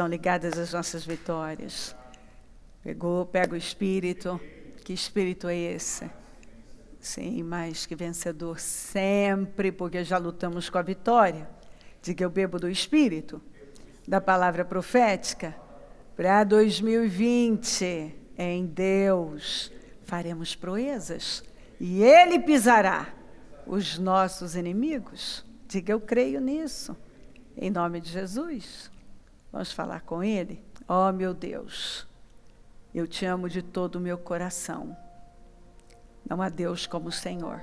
estão ligadas às nossas vitórias. Pega o Espírito. Que Espírito é esse? Sim, mais que vencedor sempre, porque já lutamos com a vitória. Diga, eu bebo do Espírito, da palavra profética. Para 2020, em Deus, faremos proezas. E Ele pisará os nossos inimigos. Diga, eu creio nisso. Em nome de Jesus. Vamos falar com Ele? Oh, meu Deus, eu te amo de todo o meu coração. Não há Deus como o Senhor.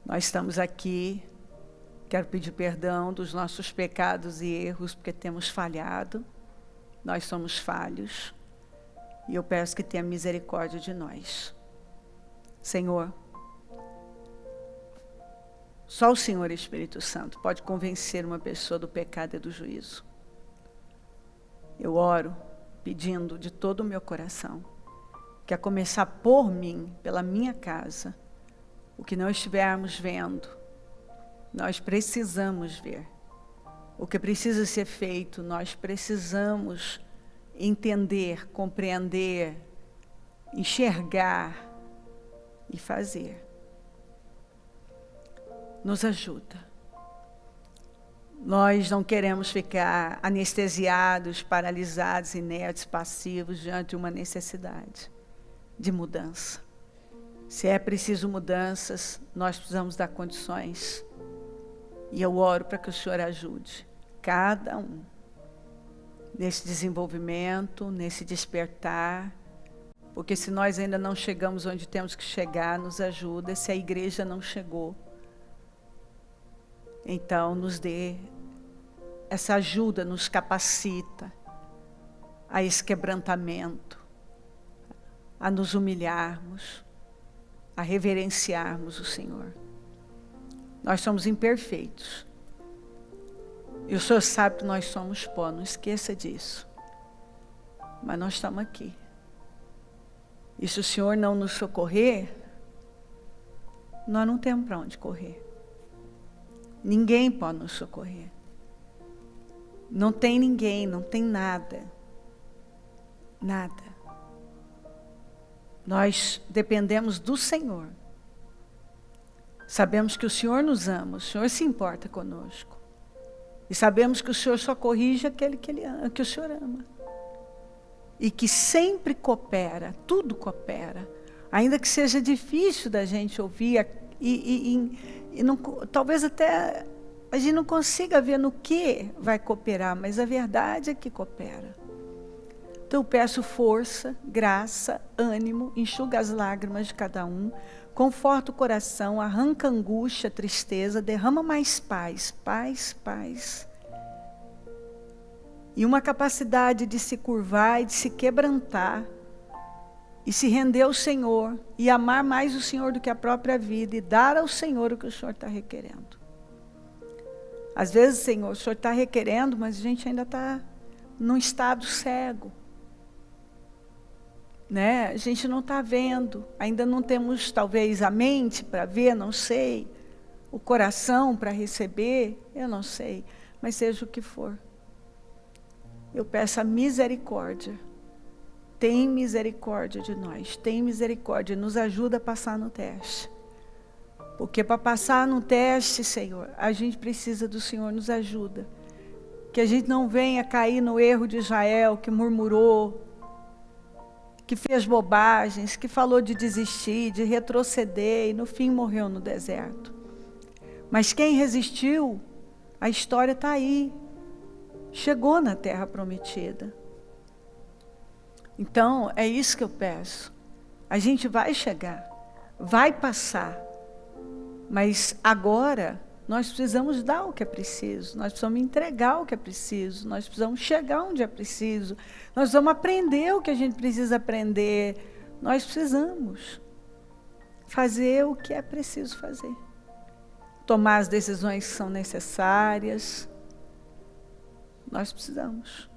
Nós estamos aqui, quero pedir perdão dos nossos pecados e erros, porque temos falhado. Nós somos falhos. E eu peço que tenha misericórdia de nós. Senhor, só o Senhor Espírito Santo pode convencer uma pessoa do pecado e do juízo. Eu oro pedindo de todo o meu coração que a começar por mim, pela minha casa, o que não estivermos vendo, nós precisamos ver. O que precisa ser feito, nós precisamos entender, compreender, enxergar e fazer. Nos ajuda. Nós não queremos ficar anestesiados, paralisados, inertes, passivos diante de uma necessidade de mudança. Se é preciso mudanças, nós precisamos dar condições. E eu oro para que o Senhor ajude cada um nesse desenvolvimento, nesse despertar, porque se nós ainda não chegamos onde temos que chegar, nos ajuda. Se a igreja não chegou, então nos dê essa ajuda, nos capacita a esse quebrantamento, a nos humilharmos, a reverenciarmos o Senhor. Nós somos imperfeitos. E o Senhor sabe que nós somos pó, não esqueça disso. Mas nós estamos aqui. E se o Senhor não nos socorrer, nós não temos para onde correr. Ninguém pode nos socorrer. Não tem ninguém, não tem nada. Nada. Nós dependemos do Senhor. Sabemos que o Senhor nos ama, o Senhor se importa conosco. E sabemos que o Senhor só corrige aquele que Ele ama, que o Senhor ama. E que sempre coopera, tudo coopera. Ainda que seja difícil da gente ouvir e não, talvez até a gente não consiga ver no que vai cooperar, mas a verdade é que coopera. Então eu peço força, graça, ânimo, enxuga as lágrimas de cada um, conforta o coração, arranca a angústia, a tristeza, derrama mais paz, paz, paz. E uma capacidade de se curvar e de se quebrantar, e se render ao Senhor, e amar mais o Senhor do que a própria vida, e dar ao Senhor o que o Senhor está requerendo. Às vezes, Senhor, o Senhor está requerendo, mas a gente ainda está num estado cego. Né? A gente não está vendo, ainda não temos talvez a mente para ver, não sei, o coração para receber, eu não sei, mas seja o que for. Eu peço a misericórdia. Tem misericórdia de nós, tem misericórdia, nos ajuda a passar no teste. Porque para passar no teste, Senhor, a gente precisa do Senhor, nos ajuda. Que a gente não venha cair no erro de Israel, que murmurou, que fez bobagens, que falou de desistir, de retroceder, e no fim morreu no deserto. Mas quem resistiu, a história está aí. Chegou na terra prometida. Então, é isso que eu peço. A gente vai chegar, vai passar. Mas agora, nós precisamos dar o que é preciso. Nós precisamos entregar o que é preciso. Nós precisamos chegar onde é preciso. Nós precisamos aprender o que a gente precisa aprender. Nós precisamos fazer o que é preciso fazer. Tomar as decisões que são necessárias. Nós precisamos.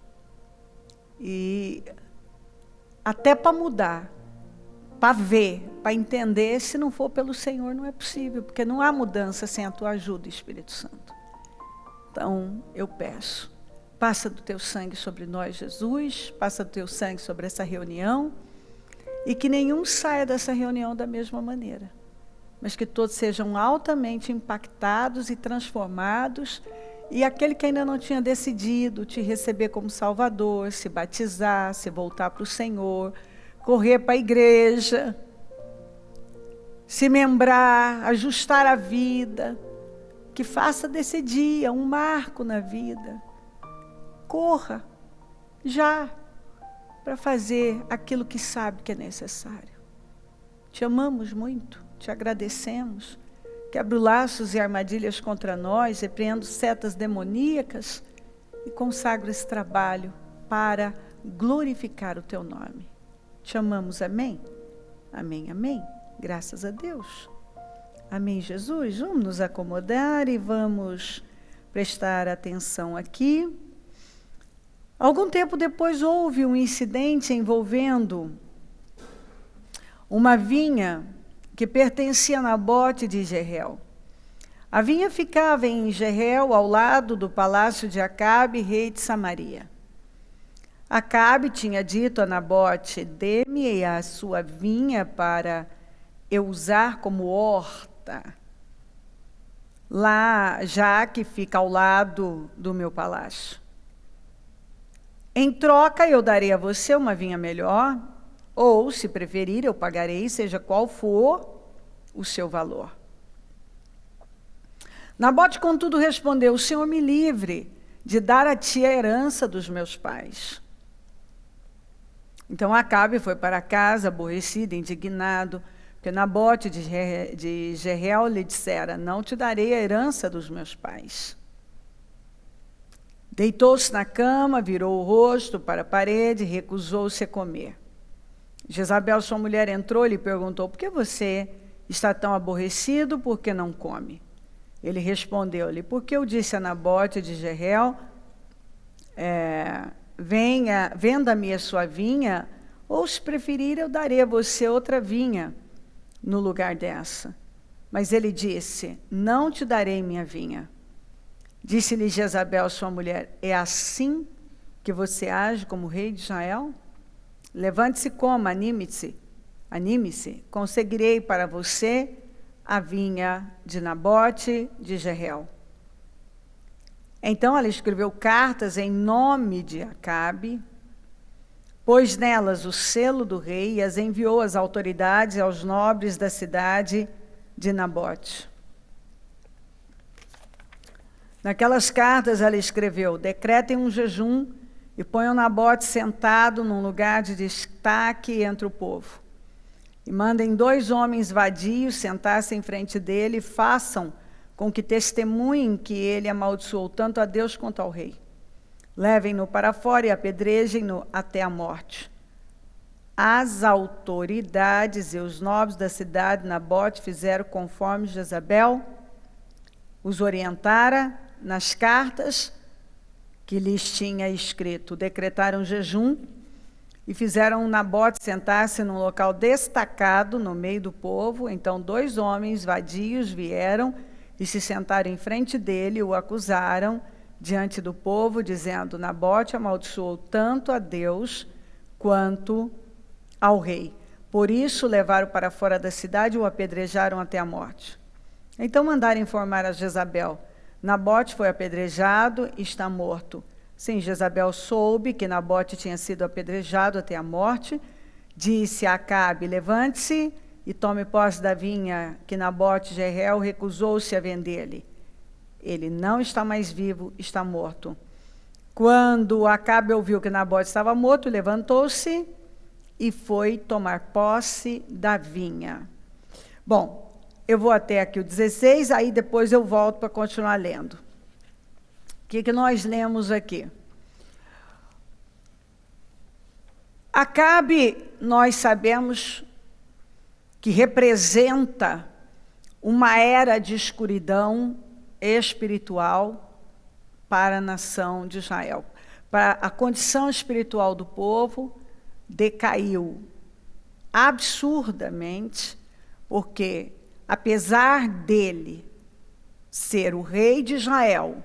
E até para mudar, para ver, para entender, se não for pelo Senhor, não é possível, porque não há mudança sem a tua ajuda, Espírito Santo. Então, eu peço, Passa do teu sangue sobre nós, Jesus, passa do teu sangue sobre essa reunião, e que nenhum saia dessa reunião da mesma maneira, mas que todos sejam altamente impactados e transformados, e aquele que ainda não tinha decidido te receber como Salvador, se batizar, se voltar para o Senhor, correr para a igreja, se membrar, ajustar a vida, que faça desse dia um marco na vida. Corra já para fazer aquilo que sabe que é necessário. Te amamos muito, te agradecemos. Quebro laços e armadilhas contra nós, repreendo setas demoníacas e consagro esse trabalho para glorificar o teu nome. Te amamos, amém? Amém, amém. Graças a Deus. Amém, Jesus. Vamos nos acomodar e vamos prestar atenção aqui. Algum tempo depois houve um incidente envolvendo uma vinha que pertencia a Nabote de Jezreel. A vinha ficava em Jezreel, ao lado do palácio de Acabe, rei de Samaria. Acabe tinha dito a Nabote: dê-me a sua vinha para eu usar como horta, lá já que fica ao lado do meu palácio. Em troca, eu darei a você uma vinha melhor, ou, se preferir, eu pagarei, seja qual for o seu valor. Nabote, contudo, respondeu: o Senhor me livre de dar a ti a herança dos meus pais. Então Acabe foi para casa, aborrecido, indignado, porque Nabote de Jezreel lhe dissera: não te darei a herança dos meus pais. Deitou-se na cama, virou o rosto para a parede e recusou-se a comer. Jezabel, sua mulher, entrou e lhe perguntou: por que você está tão aborrecido, por que não come? Ele respondeu-lhe: porque eu disse a Nabote de Jezreel, venda-me a sua vinha, ou se preferir, eu darei a você outra vinha no lugar dessa. Mas ele disse: não te darei minha vinha. Disse-lhe Jezabel, sua mulher: é assim que você age como rei de Israel? Levante-se e coma, anime-se, conseguirei para você a vinha de Nabote de Jezreel. Então ela escreveu cartas em nome de Acabe, pôs nelas o selo do rei e as enviou às autoridades e aos nobres da cidade de Nabote. Naquelas cartas ela escreveu: decretem um jejum e ponham Nabote sentado num lugar de destaque entre o povo. E mandem 2 homens vadios sentar-se em frente dele e façam com que testemunhem que ele amaldiçoou tanto a Deus quanto ao rei. Levem-no para fora e apedrejem-no até a morte. As autoridades e os nobres da cidade de Nabote fizeram conforme Jezabel os orientara nas cartas que lhes tinha escrito. Decretaram jejum e fizeram Nabote sentar-se num local destacado no meio do povo. Então 2 homens vadios vieram e se sentaram em frente dele e o acusaram diante do povo, dizendo: Nabote amaldiçoou tanto a Deus quanto ao rei. Por isso levaram para fora da cidade e o apedrejaram até a morte. Então mandaram informar a Jezabel: Nabote foi apedrejado e está morto. Sim, Jezabel soube que Nabote tinha sido apedrejado até a morte. Disse a Acabe: levante-se e tome posse da vinha que Nabote de Jezreel recusou-se a vender-lhe. Ele não está mais vivo, está morto. Quando Acabe ouviu que Nabote estava morto, levantou-se e foi tomar posse da vinha. Bom, eu vou até aqui o 16, aí depois eu volto para continuar lendo. O que nós lemos aqui? Acabe, nós sabemos que representa uma era de escuridão espiritual para a nação de Israel. Para a condição espiritual do povo decaiu absurdamente, porque apesar dele ser o rei de Israel,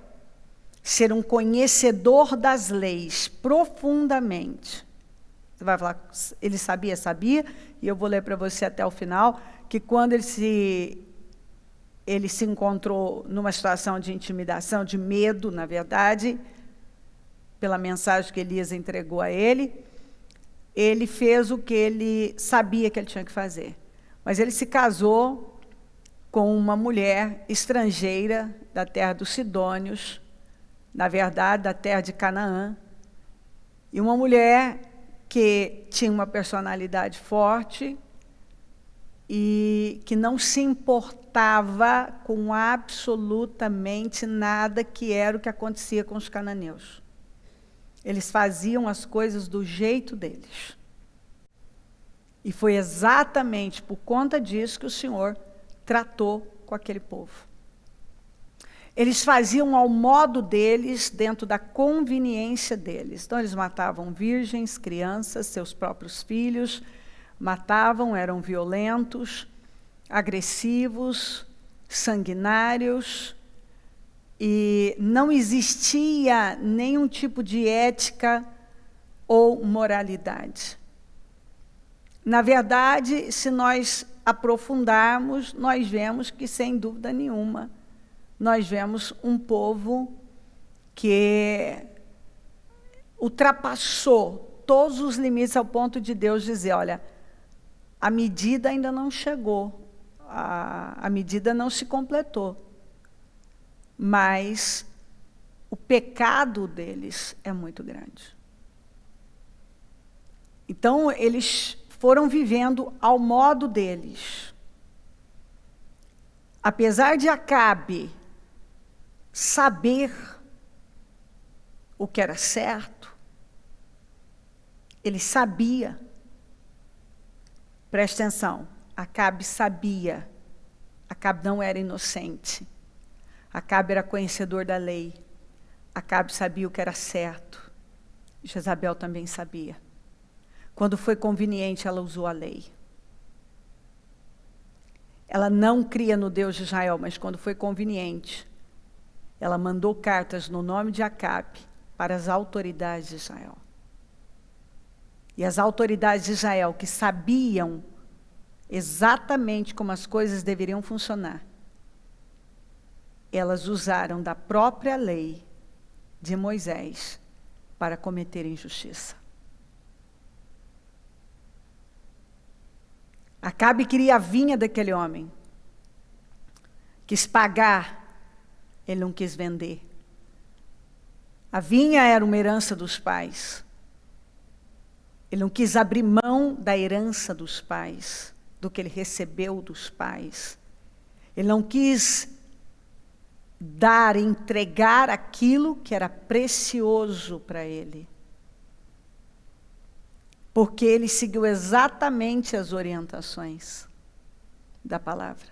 ser um conhecedor das leis profundamente. Você vai falar, ele sabia, sabia, e eu vou ler para você até o final, que quando ele se encontrou numa situação de intimidação, de medo, na verdade, pela mensagem que Elias entregou a ele fez o que ele sabia que ele tinha que fazer. Mas ele se casou com uma mulher estrangeira da terra dos Sidônios, na verdade, da terra de Canaã, e uma mulher que tinha uma personalidade forte e que não se importava com absolutamente nada que era o que acontecia com os cananeus. Eles faziam as coisas do jeito deles. E foi exatamente por conta disso que o Senhor tratou com aquele povo. Eles faziam ao modo deles, dentro da conveniência deles. Então, eles matavam virgens, crianças, seus próprios filhos, matavam, eram violentos, agressivos, sanguinários, e não existia nenhum tipo de ética ou moralidade. Na verdade, se nós aprofundarmos, nós vemos que, sem dúvida nenhuma, nós vemos um povo que ultrapassou todos os limites ao ponto de Deus dizer, olha, a medida ainda não chegou, a medida não se completou, mas o pecado deles é muito grande. Então, eles foram vivendo ao modo deles. Apesar de Acabe saber o que era certo, ele sabia. Preste atenção, Acabe sabia. Acabe não era inocente. Acabe era conhecedor da lei. Acabe sabia o que era certo. Jezabel também sabia. Quando foi conveniente, ela usou a lei. Ela não cria no Deus de Israel, mas quando foi conveniente, ela mandou cartas no nome de Acabe para as autoridades de Israel. E as autoridades de Israel, que sabiam exatamente como as coisas deveriam funcionar, elas usaram da própria lei de Moisés para cometer injustiça. Acabe queria a vinha daquele homem. Quis pagar, ele não quis vender. A vinha era uma herança dos pais. Ele não quis abrir mão da herança dos pais, do que ele recebeu dos pais. Ele não quis dar, entregar aquilo que era precioso para ele. Porque ele seguiu exatamente as orientações da palavra.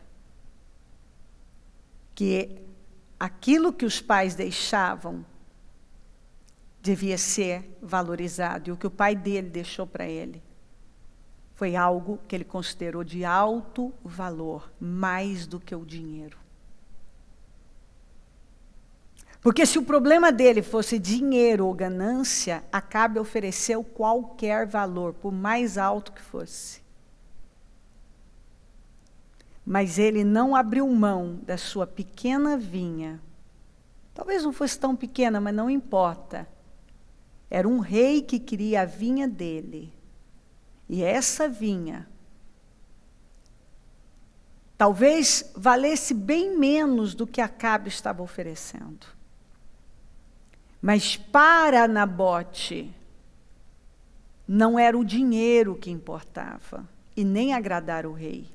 Que aquilo que os pais deixavam devia ser valorizado. E o que o pai dele deixou para ele foi algo que ele considerou de alto valor, mais do que o dinheiro. Porque se o problema dele fosse dinheiro ou ganância, Acabe ofereceu qualquer valor, por mais alto que fosse. Mas ele não abriu mão da sua pequena vinha. Talvez não fosse tão pequena, mas não importa. Era um rei que queria a vinha dele. E essa vinha talvez valesse bem menos do que Acabe estava oferecendo. Mas para Nabote, não era o dinheiro que importava, e nem agradar o rei,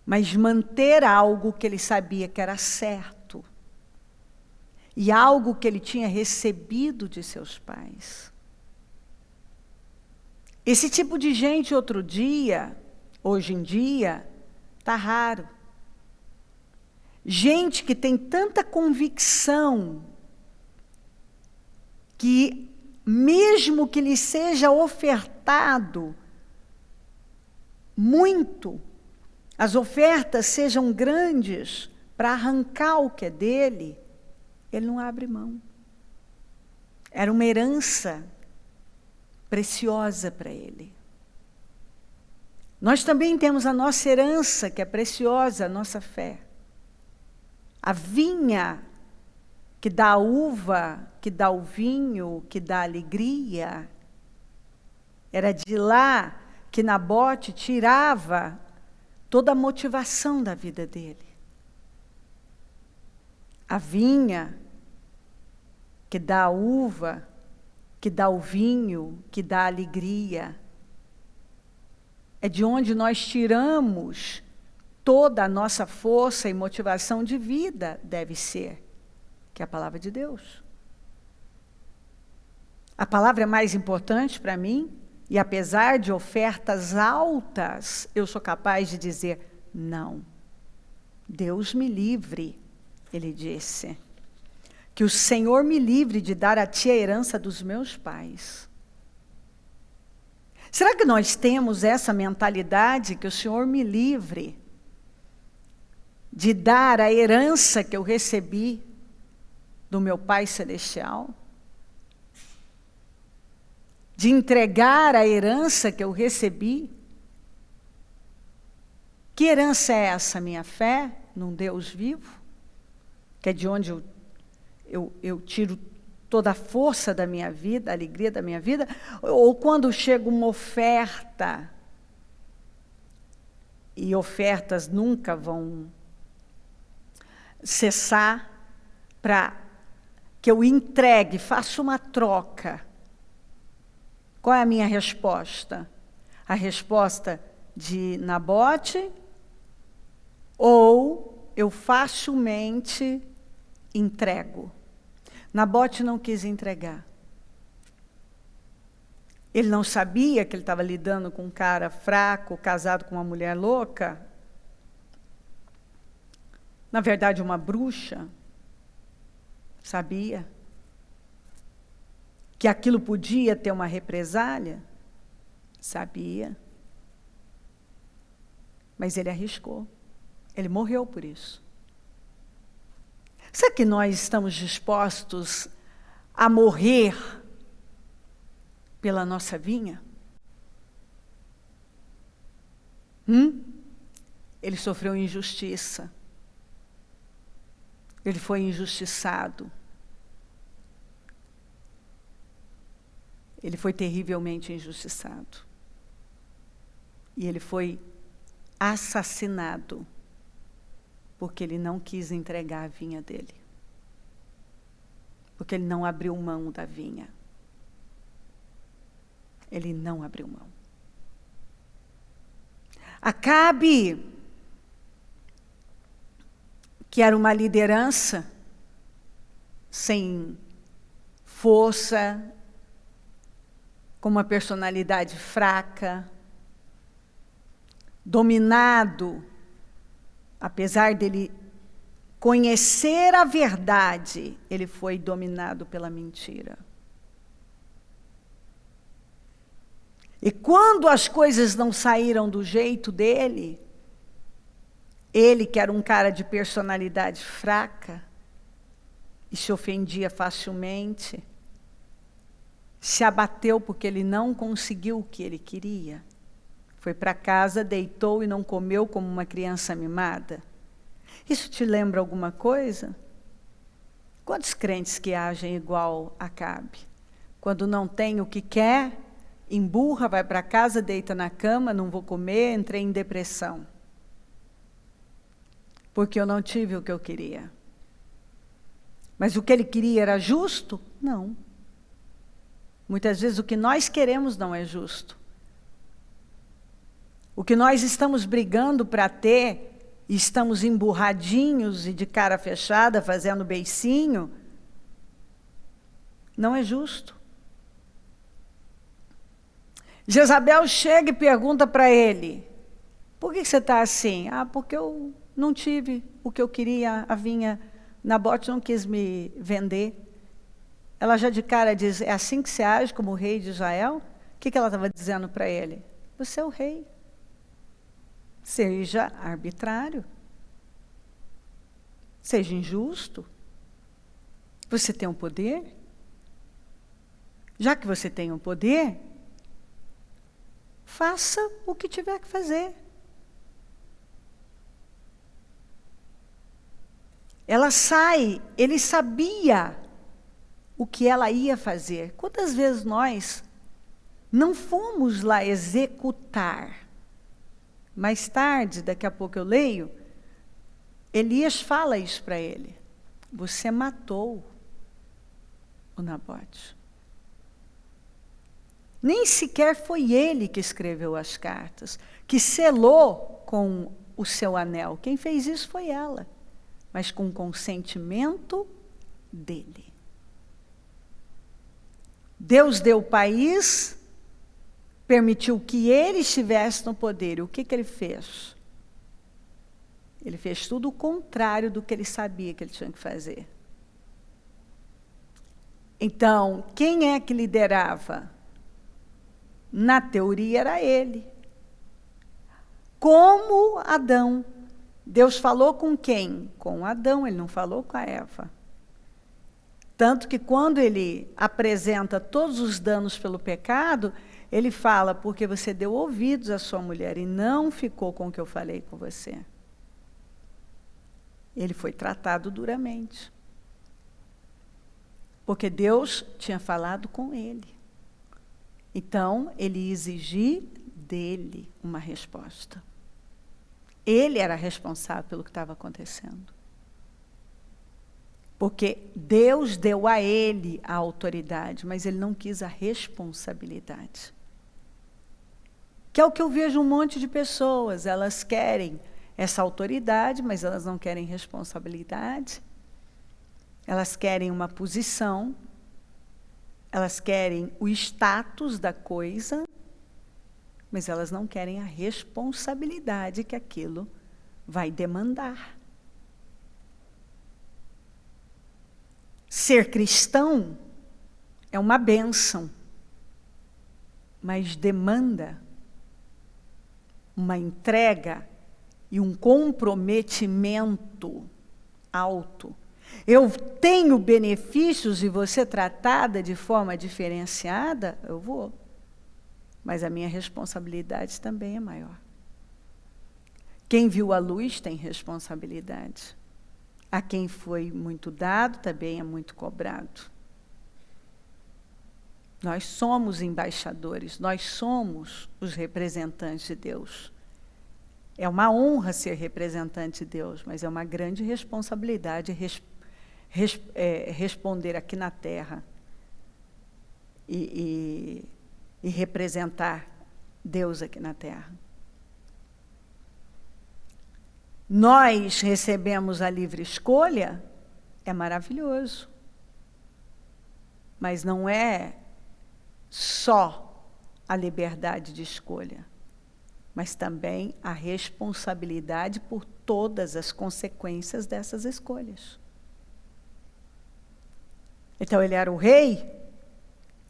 mas manter algo que ele sabia que era certo, e algo que ele tinha recebido de seus pais. Esse tipo de gente, hoje em dia, está raro. Gente que tem tanta convicção que, mesmo que lhe seja ofertado muito, as ofertas sejam grandes para arrancar o que é dele, ele não abre mão. Era uma herança preciosa para ele. Nós também temos a nossa herança, que é preciosa, a nossa fé. A vinha que dá a uva, que dá o vinho, que dá a alegria. Era de lá que Nabote tirava toda a motivação da vida dele. A vinha que dá a uva, que dá o vinho, que dá a alegria. É de onde nós tiramos toda a nossa força e motivação de vida, deve ser, que é a palavra de Deus. A palavra é mais importante para mim, e apesar de ofertas altas, eu sou capaz de dizer, não. Deus me livre, ele disse. Que o Senhor me livre de dar a ti a herança dos meus pais. Será que nós temos essa mentalidade, que o Senhor me livre de dar a herança que eu recebi do meu Pai Celestial? De entregar a herança que eu recebi? Que herança é essa? Minha fé num Deus vivo? Que é de onde eu tiro toda a força da minha vida, a alegria da minha vida? Ou quando chega uma oferta, e ofertas nunca vão cessar, para que eu entregue, faça uma troca. Qual é a minha resposta? A resposta de Nabote? Ou eu facilmente entrego? Nabote não quis entregar. Ele não sabia que ele estava lidando com um cara fraco, casado com uma mulher louca. Na verdade, uma bruxa. Sabia que aquilo podia ter uma represália? Sabia. Mas ele arriscou. Ele morreu por isso. Será que nós estamos dispostos a morrer pela nossa vinha? Ele sofreu injustiça. Ele foi injustiçado. Ele foi terrivelmente injustiçado. E ele foi assassinado, porque ele não quis entregar a vinha dele. Porque ele não abriu mão da vinha. Ele não abriu mão. Acabe, que era uma liderança sem força, com uma personalidade fraca, dominado, apesar dele conhecer a verdade, ele foi dominado pela mentira. E quando as coisas não saíram do jeito dele, ele, que era um cara de personalidade fraca, e se ofendia facilmente, se abateu porque ele não conseguiu o que ele queria. Foi para casa, deitou e não comeu como uma criança mimada. Isso te lembra alguma coisa? Quantos crentes que agem igual Acabe? Quando não tem o que quer, emburra, vai para casa, deita na cama, não vou comer, entrei em depressão. Porque eu não tive o que eu queria. Mas o que ele queria era justo? Não. Muitas vezes o que nós queremos não é justo. O que nós estamos brigando para ter, e estamos emburradinhos e de cara fechada, fazendo beicinho, não é justo. Jezabel chega e pergunta para ele, por que você está assim? Ah, porque eu não tive o que eu queria, a vinha, Nabote não quis me vender. Ela já de cara diz, é assim que você age como rei de Israel? O que ela estava dizendo para ele? Você é o rei. Seja arbitrário. Seja injusto. Você tem um poder? Já que você tem um poder, faça o que tiver que fazer. Ela sai, ele sabia o que ela ia fazer. Quantas vezes nós não fomos lá executar? Mais tarde, daqui a pouco eu leio, Elias fala isso para ele. Você matou o Nabote. Nem sequer foi ele que escreveu as cartas, que selou com o seu anel. Quem fez isso foi ela, mas com consentimento dele. Deus deu o país, permitiu que ele estivesse no poder. E o que ele fez? Ele fez tudo o contrário do que ele sabia que ele tinha que fazer. Então, quem é que liderava? Na teoria era ele. Como Adão. Deus falou com quem? Com Adão, ele não falou com a Eva. Tanto que quando ele apresenta todos os danos pelo pecado, ele fala, porque você deu ouvidos à sua mulher e não ficou com o que eu falei com você. Ele foi tratado duramente. Porque Deus tinha falado com ele. Então, ele ia exigir dele uma resposta. Ele era responsável pelo que estava acontecendo. Porque Deus deu a ele a autoridade, mas ele não quis a responsabilidade. Que é o que eu vejo um monte de pessoas, elas querem essa autoridade, mas elas não querem responsabilidade. Elas querem uma posição, elas querem o status da coisa, mas elas não querem a responsabilidade que aquilo vai demandar. Ser cristão é uma bênção, mas demanda uma entrega e um comprometimento alto. Eu tenho benefícios de você tratada de forma diferenciada, eu vou. Mas a minha responsabilidade também é maior. Quem viu a luz tem responsabilidade. A quem foi muito dado também é muito cobrado. Nós somos embaixadores, nós somos os representantes de Deus. É uma honra ser representante de Deus, mas é uma grande responsabilidade responder aqui na Terra e representar Deus aqui na Terra. Nós recebemos a livre escolha, é maravilhoso. Mas não é só a liberdade de escolha, mas também a responsabilidade por todas as consequências dessas escolhas. Então, ele era o rei,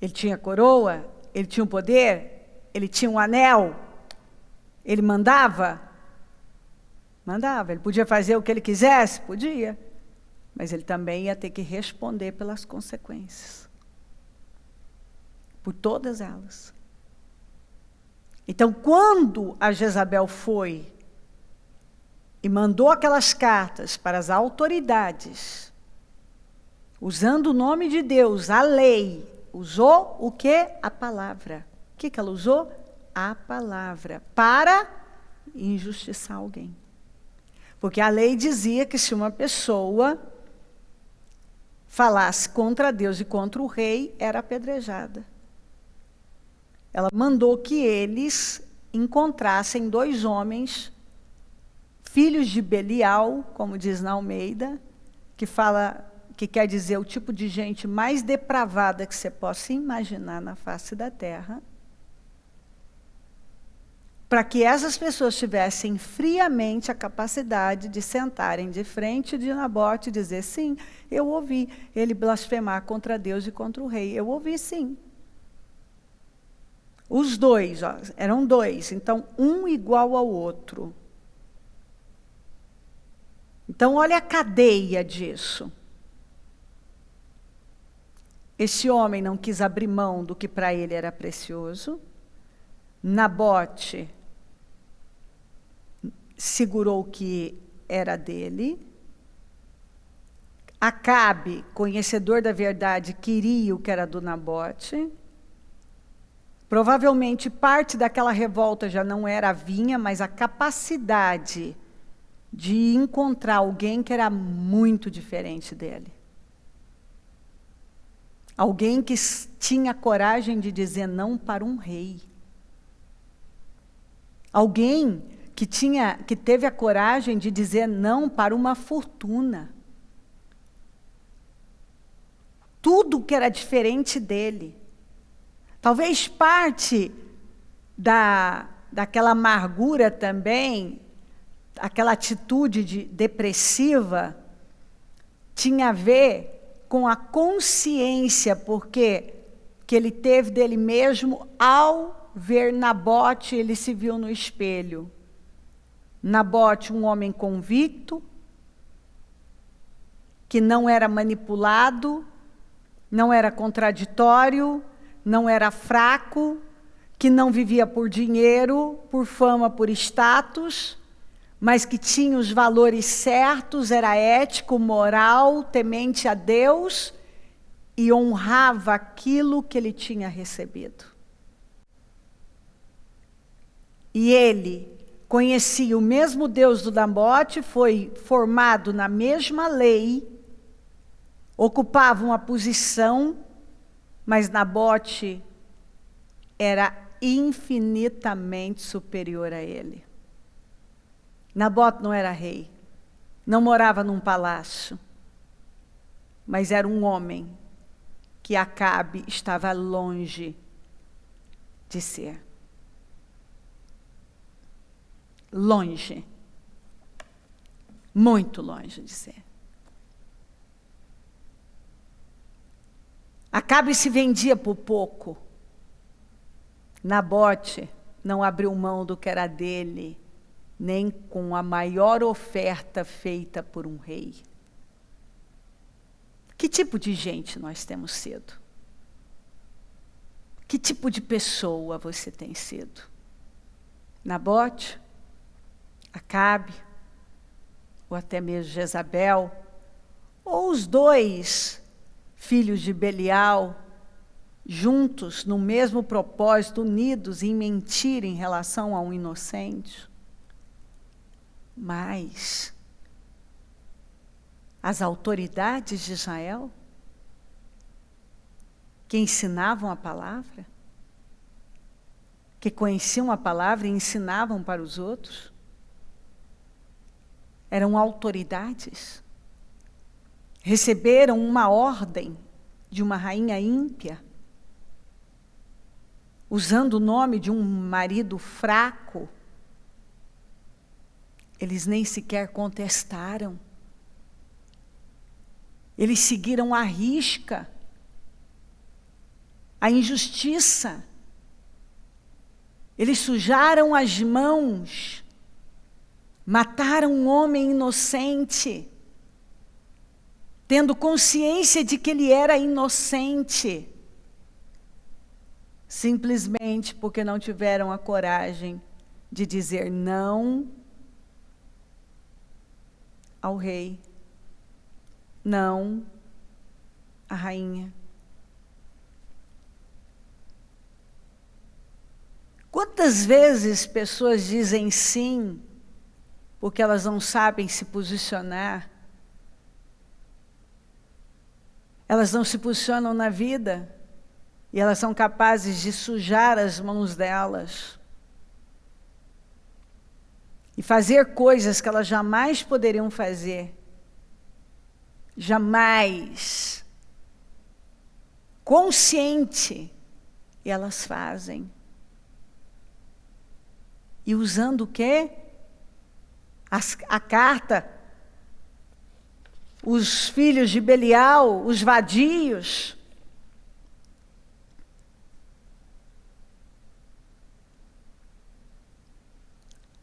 ele tinha coroa, ele tinha o poder, ele tinha um anel, ele mandava? Mandava. Ele podia fazer o que ele quisesse? Podia. Mas ele também ia ter que responder pelas consequências. Por todas elas. Então, quando a Jezabel foi e mandou aquelas cartas para as autoridades, usando o nome de Deus, a lei, usou o quê? A palavra. O que ela usou? A palavra. Para injustiçar alguém. Porque a lei dizia que se uma pessoa falasse contra Deus e contra o rei, era apedrejada. Ela mandou que eles encontrassem 2 homens, filhos de Belial, como diz na Almeida, que quer dizer o tipo de gente mais depravada que você possa imaginar na face da terra, para que essas pessoas tivessem friamente a capacidade de sentarem de frente de Nabote e dizer, sim, eu ouvi ele blasfemar contra Deus e contra o rei. Eu ouvi, sim. Os 2, eram 2, então um igual ao outro. Então, olha a cadeia disso. Esse homem não quis abrir mão do que para ele era precioso. Nabote segurou o que era dele. Acabe, conhecedor da verdade, queria o que era do Nabote. Provavelmente parte daquela revolta já não era a vinha, mas a capacidade de encontrar alguém que era muito diferente dele. Alguém que tinha coragem de dizer não para um rei. Alguém que teve a coragem de dizer não para uma fortuna. Tudo que era diferente dele. Talvez parte daquela amargura também, aquela atitude depressiva, tinha a ver com a consciência, porque que ele teve dele mesmo ao ver Nabote, ele se viu no espelho. Nabote, um homem convicto, que não era manipulado, não era contraditório, não era fraco, que não vivia por dinheiro, por fama, por status, mas que tinha os valores certos, era ético, moral, temente a Deus e honrava aquilo que ele tinha recebido. E ele conhecia o mesmo Deus do Nabote, foi formado na mesma lei, ocupava uma posição, mas Nabote era infinitamente superior a ele. Nabote não era rei, não morava num palácio, mas era um homem que Acabe estava longe de ser. Longe. Muito longe de ser. Acabe se vendia por pouco. Nabote não abriu mão do que era dele, nem com a maior oferta feita por um rei. Que tipo de gente nós temos sido? Que tipo de pessoa você tem sido? Nabote? Acabe? Ou até mesmo Jezabel? Ou os dois filhos de Belial, juntos no mesmo propósito, unidos em mentir em relação a um inocente? Mas as autoridades de Israel, que ensinavam a palavra, que conheciam a palavra e ensinavam para os outros, eram autoridades, receberam uma ordem de uma rainha ímpia, usando o nome de um marido fraco. Eles nem sequer contestaram. Eles seguiram à risca a injustiça. Eles sujaram as mãos, mataram um homem inocente, tendo consciência de que ele era inocente, simplesmente porque não tiveram a coragem de dizer não ao rei, não à rainha. Quantas vezes pessoas dizem sim, porque elas não sabem se posicionar? Elas não se posicionam na vida, e elas são capazes de sujar as mãos delas e fazer coisas que elas jamais poderiam fazer. Jamais. Consciente, e elas fazem. E usando o quê? A carta, os filhos de Belial, os vadios.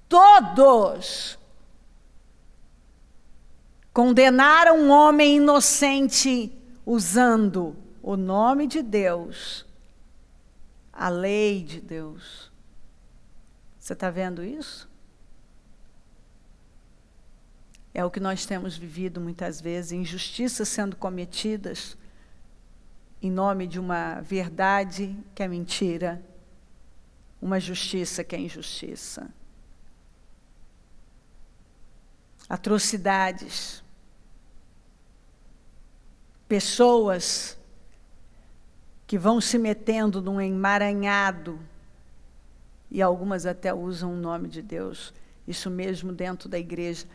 Todos condenaram um homem inocente usando o nome de Deus, a lei de Deus. Você está vendo isso? É o que nós temos vivido muitas vezes, injustiças sendo cometidas em nome de uma verdade que é mentira, uma justiça que é injustiça. Atrocidades. Pessoas que vão se metendo num emaranhado, e algumas até usam o nome de Deus, isso mesmo dentro da igreja.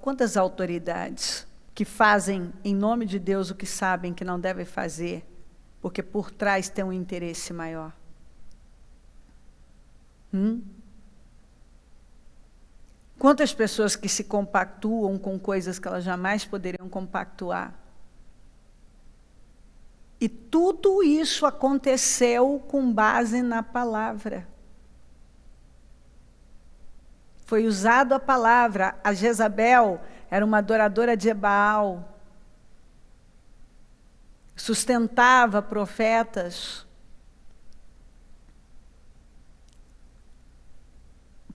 Quantas autoridades que fazem em nome de Deus o que sabem que não devem fazer, porque por trás tem um interesse maior? Quantas pessoas que se compactuam com coisas que elas jamais poderiam compactuar? E tudo isso aconteceu com base na palavra. Foi usado a palavra. A Jezabel era uma adoradora de Baal. Sustentava profetas.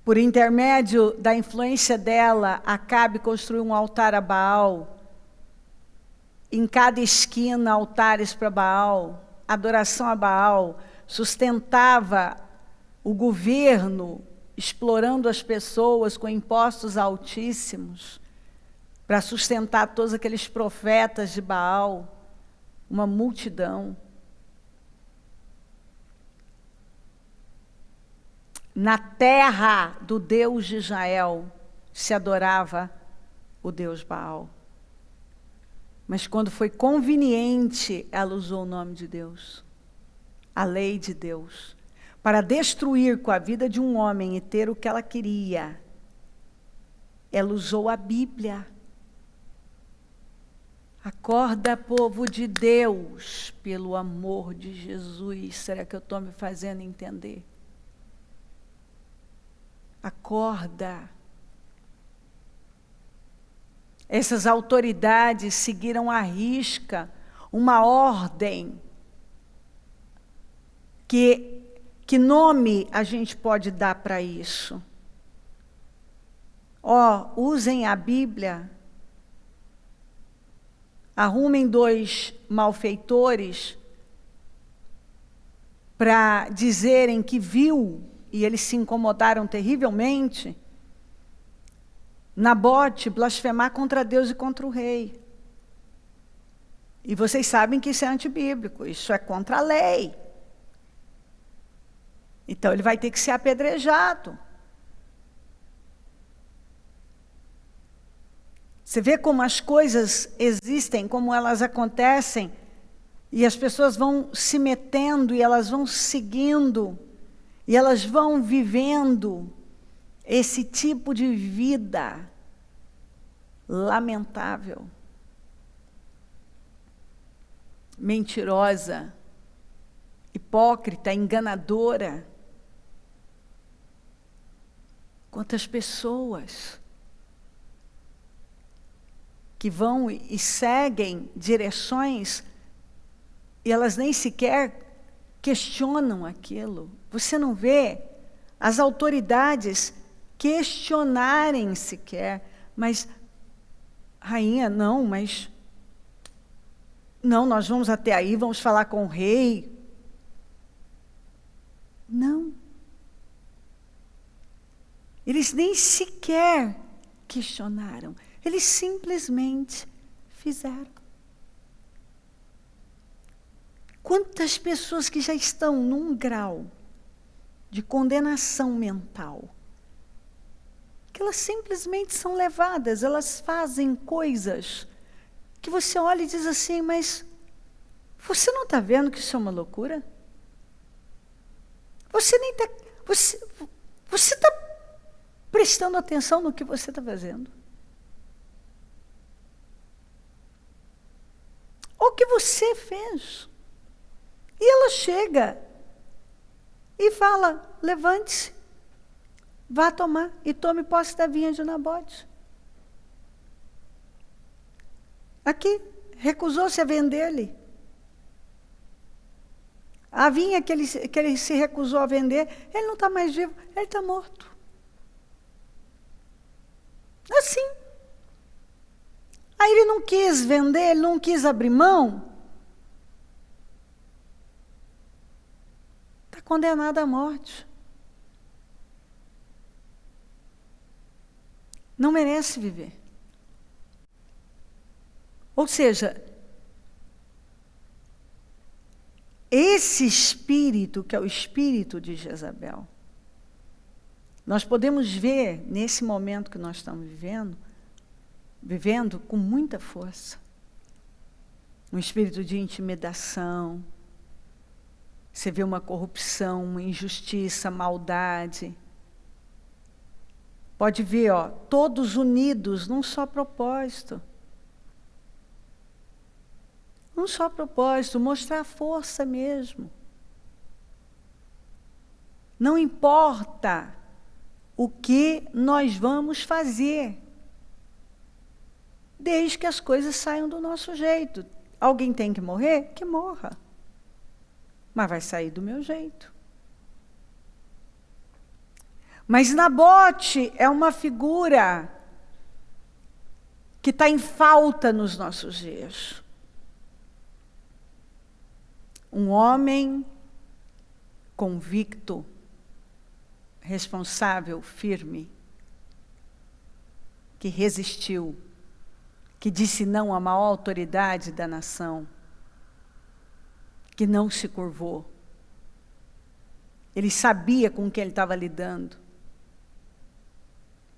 Por intermédio da influência dela, Acabe construiu um altar a Baal. Em cada esquina, altares para Baal, adoração a Baal. Sustentava o governo, explorando as pessoas com impostos altíssimos, para sustentar todos aqueles profetas de Baal, uma multidão. Na terra do Deus de Israel se adorava o Deus Baal. Mas quando foi conveniente, ela usou o nome de Deus, a lei de Deus, para destruir com a vida de um homem e ter o que ela queria. Ela usou a Bíblia. Acorda, povo de Deus, pelo amor de Jesus. Será que eu estou me fazendo entender? Acorda. Essas autoridades seguiram à risca uma ordem. Que nome a gente pode dar para isso? Usem a Bíblia. Arrumem 2 malfeitores para dizerem que viu, e eles se incomodaram terrivelmente, Nabote blasfemar contra Deus e contra o rei. E vocês sabem que isso é antibíblico, isso é contra a lei. Então ele vai ter que ser apedrejado. Você vê como as coisas existem, como elas acontecem, e as pessoas vão se metendo, e elas vão seguindo, e elas vão vivendo esse tipo de vida lamentável, mentirosa, hipócrita, enganadora. Quantas pessoas que vão e seguem direções e elas nem sequer questionam aquilo. Você não vê as autoridades questionarem sequer, mas, rainha, não, nós vamos até aí, vamos falar com o rei. Não. Eles nem sequer questionaram. Eles simplesmente fizeram. Quantas pessoas que já estão num grau de condenação mental, que elas simplesmente são levadas, elas fazem coisas que você olha e diz assim, mas você não está vendo que isso é uma loucura? Você nem está... Você está prestando atenção no que você está fazendo? O que você fez? E ela chega e fala, levante-se, vá tomar e tome posse da vinha de Nabote. Aqui, recusou-se a vender-lhe. A vinha que ele se recusou a vender, ele não está mais vivo, ele está morto. Assim. Aí ele não quis vender, ele não quis abrir mão. Está condenado à morte. Não merece viver. Ou seja, esse espírito, que é o espírito de Jezabel, nós podemos ver, nesse momento que nós estamos vivendo com muita força. Um espírito de intimidação. Você vê uma corrupção, uma injustiça, maldade. Pode ver, ó, todos unidos num só propósito. Um só propósito, mostrar a força mesmo. Não importa o que nós vamos fazer, desde que as coisas saiam do nosso jeito. Alguém tem que morrer? Que morra. Mas vai sair do meu jeito. Mas Nabote é uma figura que está em falta nos nossos dias. Um homem convicto, responsável, firme, que resistiu, que disse não à maior autoridade da nação, que não se curvou. Ele sabia com quem ele estava lidando.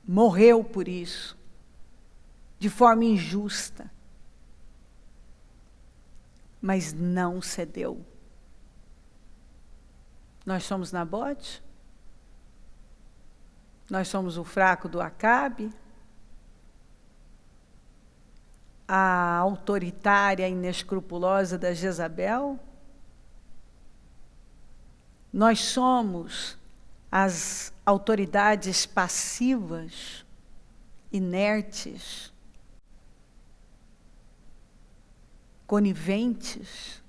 Morreu por isso, de forma injusta. Mas não cedeu. Nós somos Nabote? Nós somos o fraco do Acabe? A autoritária, inescrupulosa da Jezabel? Nós somos as autoridades passivas, inertes, coniventes?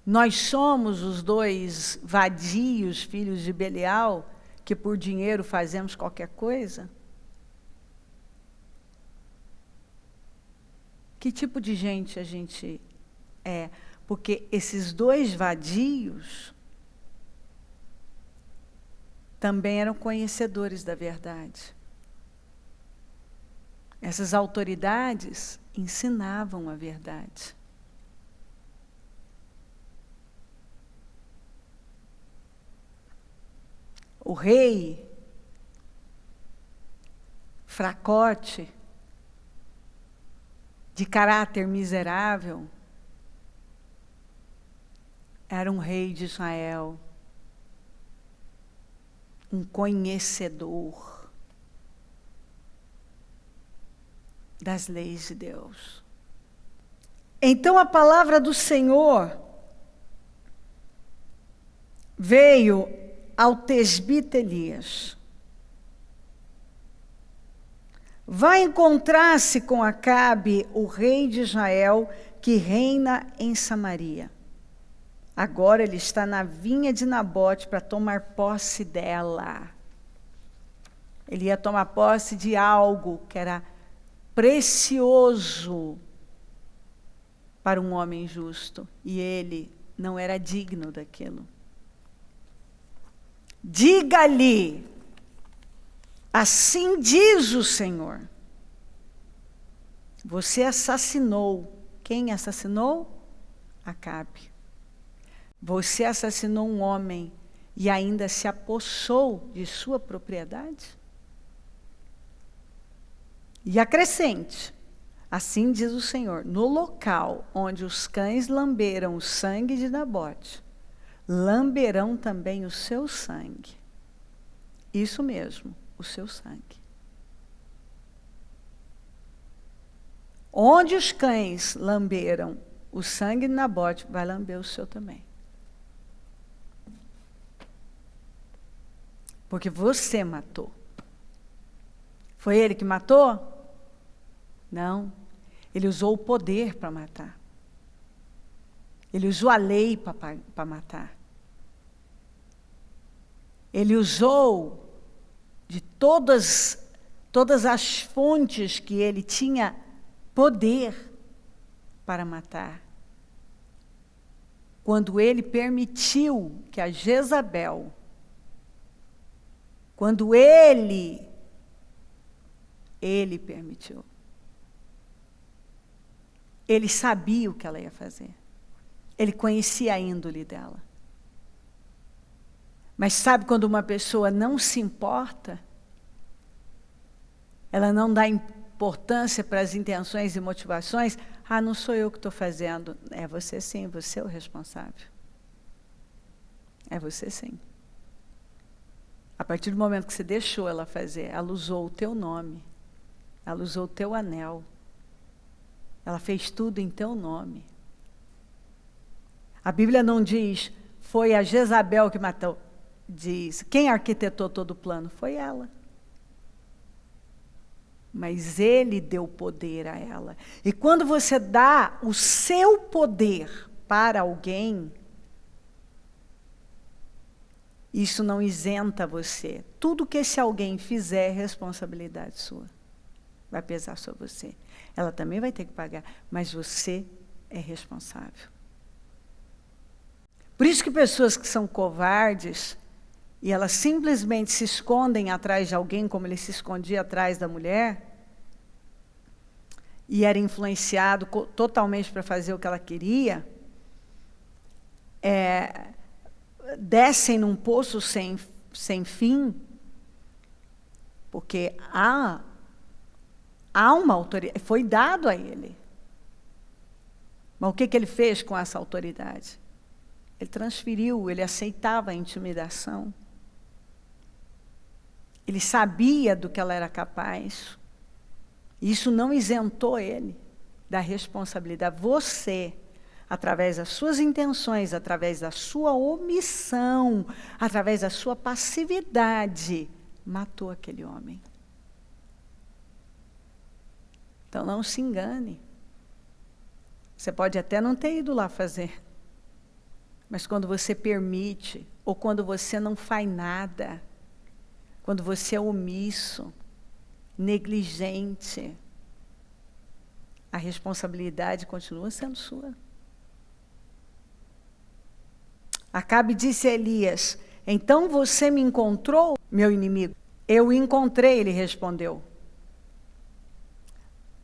Nós somos os dois vadios, filhos de Belial, que por dinheiro fazemos qualquer coisa? Que tipo de gente a gente é? Porque esses dois vadios também eram conhecedores da verdade. Essas autoridades ensinavam a verdade. O rei, fracote, de caráter miserável, era um rei de Israel, um conhecedor das leis de Deus. Então a palavra do Senhor veio ao tesbita Elias. Vai encontrar-se com Acabe, o rei de Israel, que reina em Samaria. Agora ele está na vinha de Nabote para tomar posse dela. Ele ia tomar posse de algo que era precioso para um homem justo. E ele não era digno daquilo. Diga-lhe, assim diz o Senhor. Você assassinou. Quem assassinou? Acabe. Você assassinou um homem e ainda se apossou de sua propriedade? E acrescente, assim diz o Senhor, no local onde os cães lamberam o sangue de Nabote, lamberão também o seu sangue. Isso mesmo, o seu sangue. Onde os cães lamberam o sangue de Nabote, vai lamber o seu também. Porque você matou. Foi ele que matou? Não. Ele usou o poder para matar. Ele usou a lei para matar. Ele usou de todas as fontes que ele tinha poder para matar. Quando ele permitiu que a Jezabel, quando ele permitiu, ele sabia o que ela ia fazer. Ele conhecia a índole dela. Mas sabe quando uma pessoa não se importa? Ela não dá importância para as intenções e motivações. Ah, não sou eu que estou fazendo. É você sim, você é o responsável. É você sim. A partir do momento que você deixou ela fazer, ela usou o teu nome. Ela usou o teu anel. Ela fez tudo em teu nome. A Bíblia não diz, foi a Jezabel que matou. Diz, quem arquitetou todo o plano? Foi ela. Mas ele deu poder a ela. E quando você dá o seu poder para alguém, isso não isenta você. Tudo que esse alguém fizer é responsabilidade sua. Vai pesar sobre você. Ela também vai ter que pagar, mas você é responsável. Por isso que pessoas que são covardes, e elas simplesmente se escondem atrás de alguém, como ele se escondia atrás da mulher, e era influenciado totalmente para fazer o que ela queria, descem num poço sem fim, porque há uma autoridade, foi dado a ele. Mas o que ele fez com essa autoridade? Ele transferiu, ele aceitava a intimidação. Ele sabia do que ela era capaz. Isso não isentou ele da responsabilidade. Você, através das suas intenções, através da sua omissão, através da sua passividade, matou aquele homem. Então não se engane. Você pode até não ter ido lá fazer, mas quando você permite, ou quando você não faz nada, quando você é omisso, negligente, a responsabilidade continua sendo sua. Acabe disse a Elias, então você me encontrou, meu inimigo? Eu o encontrei, ele respondeu.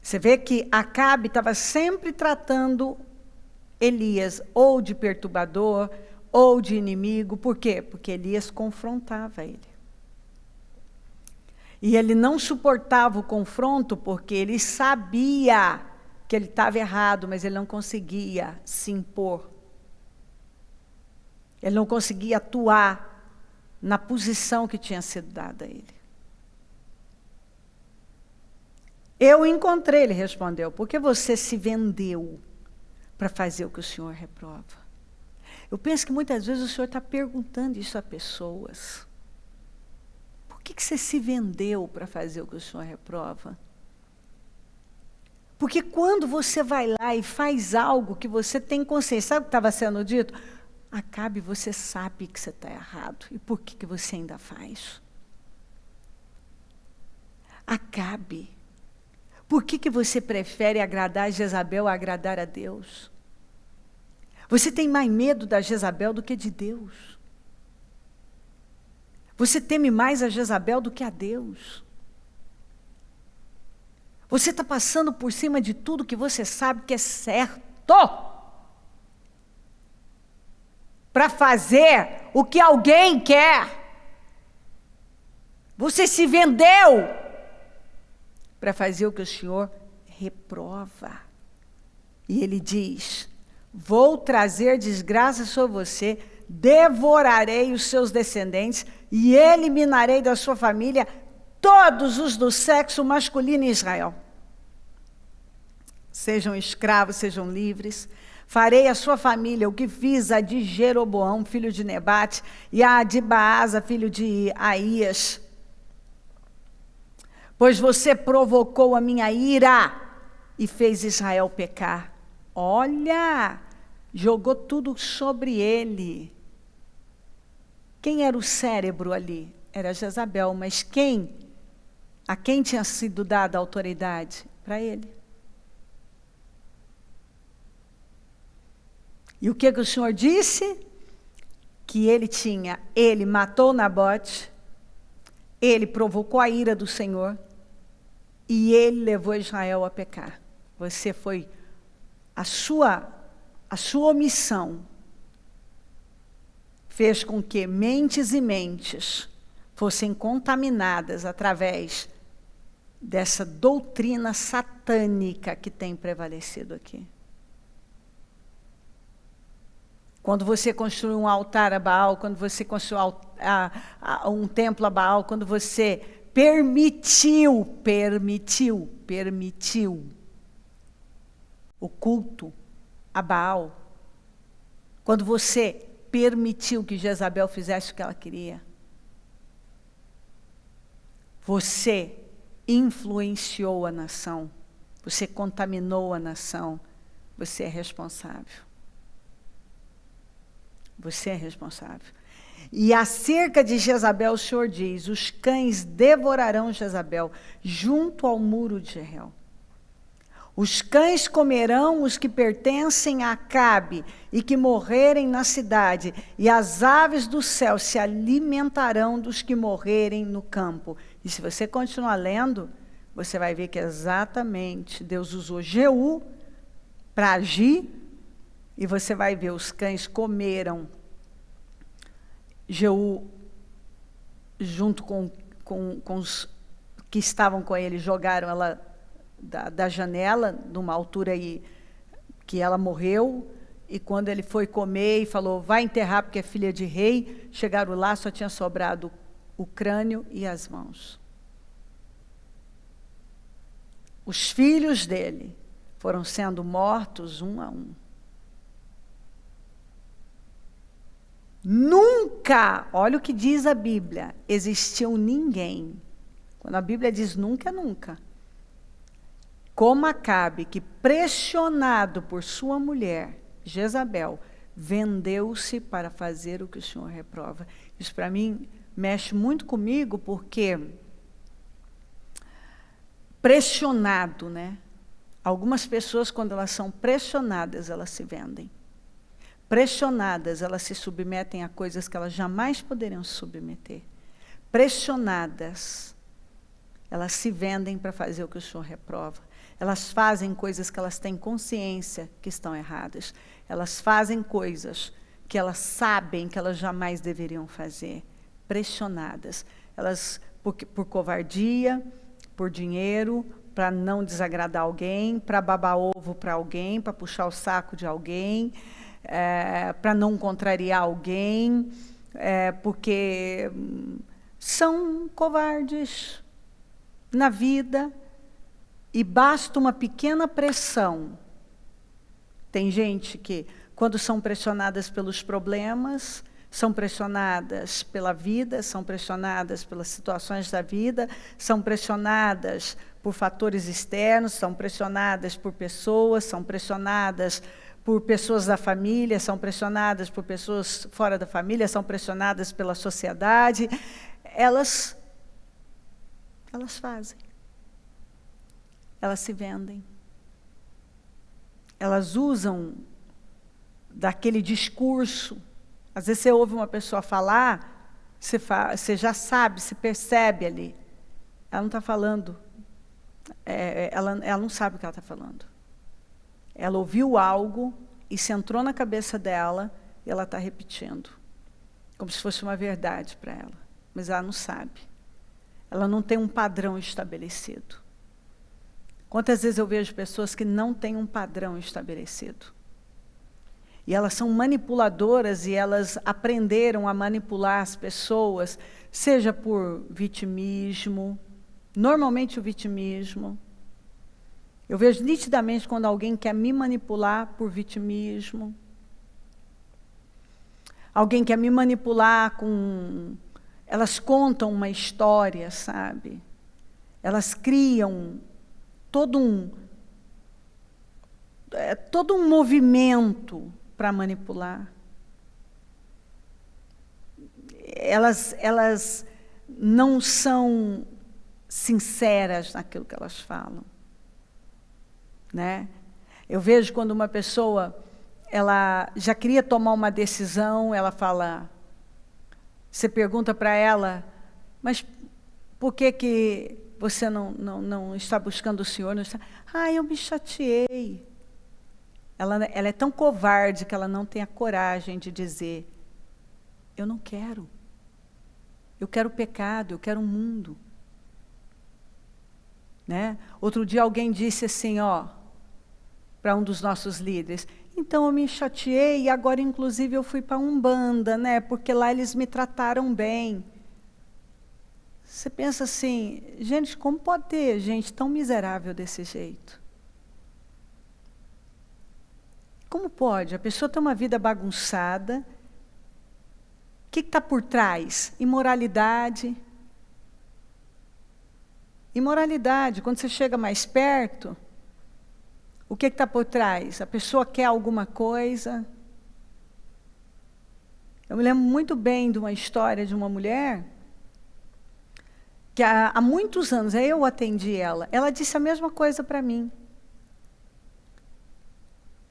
Você vê que Acabe estava sempre tratando Elias ou de perturbador, ou de inimigo. Por quê? Porque Elias confrontava ele. E ele não suportava o confronto porque ele sabia que ele estava errado, mas ele não conseguia se impor. Ele não conseguia atuar na posição que tinha sido dada a ele. Eu o encontrei, ele respondeu, porque você se vendeu para fazer o que o Senhor reprova. Eu penso que muitas vezes o Senhor está perguntando isso a pessoas. Por que você se vendeu para fazer o que o Senhor reprova? Porque quando você vai lá e faz algo que você tem consciência, sabe o que estava sendo dito? Acabe, você sabe que você está errado. E por que você ainda faz? Acabe. Por que você prefere agradar a Jezabel a agradar a Deus? Você tem mais medo da Jezabel do que de Deus. Você teme mais a Jezabel do que a Deus. Você está passando por cima de tudo que você sabe que é certo, para fazer o que alguém quer. Você se vendeu para fazer o que o Senhor reprova. E ele diz, vou trazer desgraça sobre você, devorarei os seus descendentes e eliminarei da sua família todos os do sexo masculino em Israel. Sejam escravos, sejam livres. Farei a sua família o que fiz a de Jeroboão, filho de Nebate, e a de Baasa, filho de Aías. Pois você provocou a minha ira e fez Israel pecar. Olha, jogou tudo sobre ele. Quem era o cérebro ali? Era Jezabel, mas a quem tinha sido dada a autoridade? Para ele. E o que o Senhor disse? Que ele matou Nabote, ele provocou a ira do Senhor, e ele levou Israel a pecar. Você foi, a sua omissão fez com que mentes e mentes fossem contaminadas através dessa doutrina satânica que tem prevalecido aqui. Quando você construiu um altar a Baal, quando você construiu um templo a Baal, quando você permitiu o culto a Baal, quando você permitiu que Jezabel fizesse o que ela queria, você influenciou a nação, você contaminou a nação, você é responsável. Você é responsável. E acerca de Jezabel, o Senhor diz: os cães devorarão Jezabel junto ao muro de Jezreel. Os cães comerão os que pertencem a Acabe e que morrerem na cidade, e as aves do céu se alimentarão dos que morrerem no campo. E se você continuar lendo, você vai ver que exatamente Deus usou Jeú para agir. E você vai ver, os cães comeram. Jeú, junto com os que estavam com ele, jogaram ela da janela, numa altura aí que ela morreu. E quando ele foi comer e falou, vai enterrar porque é filha de rei, chegaram lá, só tinha sobrado o crânio e as mãos. Os filhos dele foram sendo mortos um a um. Nunca, olha o que diz a Bíblia, existiu ninguém. Quando a Bíblia diz nunca, é nunca. Como Acabe, que pressionado por sua mulher, Jezabel, vendeu-se para fazer o que o Senhor reprova. Isso para mim mexe muito comigo, porque pressionado, né? Algumas pessoas, quando elas são pressionadas, elas se vendem. Pressionadas, elas se submetem a coisas que elas jamais poderiam se submeter. Pressionadas, elas se vendem para fazer o que o Senhor reprova. Elas fazem coisas que elas têm consciência que estão erradas. Elas fazem coisas que elas sabem que elas jamais deveriam fazer. Pressionadas. Elas, por covardia, por dinheiro, para não desagradar alguém, para babar ovo para alguém, para puxar o saco de alguém, para não contrariar alguém, porque são covardes na vida, e basta uma pequena pressão. Tem gente que, quando são pressionadas pelos problemas, são pressionadas pela vida, são pressionadas pelas situações da vida, são pressionadas por fatores externos, são pressionadas por pessoas, são pressionadas por pessoas da família, são pressionadas por pessoas fora da família, são pressionadas pela sociedade. Elas fazem. Elas se vendem. Elas usam daquele discurso. Às vezes você ouve uma pessoa falar, você já sabe, se percebe ali. Ela não está falando. Ela não sabe o que ela está falando. Ela ouviu algo, isso entrou na cabeça dela, e ela está repetindo. Como se fosse uma verdade para ela. Mas ela não sabe. Ela não tem um padrão estabelecido. Quantas vezes eu vejo pessoas que não têm um padrão estabelecido? E elas são manipuladoras e elas aprenderam a manipular as pessoas, seja por vitimismo, normalmente o vitimismo. Eu vejo nitidamente quando alguém quer me manipular por vitimismo. Alguém quer me manipular com... Elas contam uma história, sabe? Elas criam todo um movimento para manipular. Elas não são sinceras naquilo que elas falam, né? Eu vejo quando uma pessoa, ela já queria tomar uma decisão, ela fala, você pergunta para ela, mas por que você não está buscando o Senhor? Não está... eu me chateei. Ela é tão covarde que ela não tem a coragem de dizer, eu não quero. Eu quero pecado, eu quero um mundo. Né? Outro dia alguém disse assim, para um dos nossos líderes, então eu me chateei e agora inclusive eu fui para Umbanda, né? Porque lá eles me trataram bem. Você pensa assim, gente, como pode ter gente tão miserável desse jeito? Como pode? A pessoa tem uma vida bagunçada. O que está por trás? Imoralidade. Imoralidade. Quando você chega mais perto, o que está por trás? A pessoa quer alguma coisa. Eu me lembro muito bem de uma história de uma mulher que há muitos anos, eu atendi ela. Ela disse a mesma coisa para mim.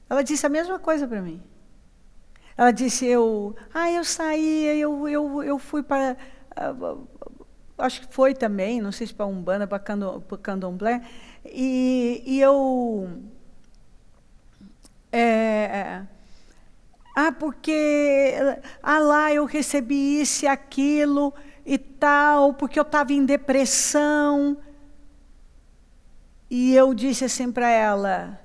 Ela disse a mesma coisa para mim. Ela disse, eu saí, eu fui para... acho que foi também, não sei se para Umbanda, para Candomblé, e eu... porque lá eu recebi isso e aquilo e tal, porque eu estava em depressão. E eu disse assim para ela,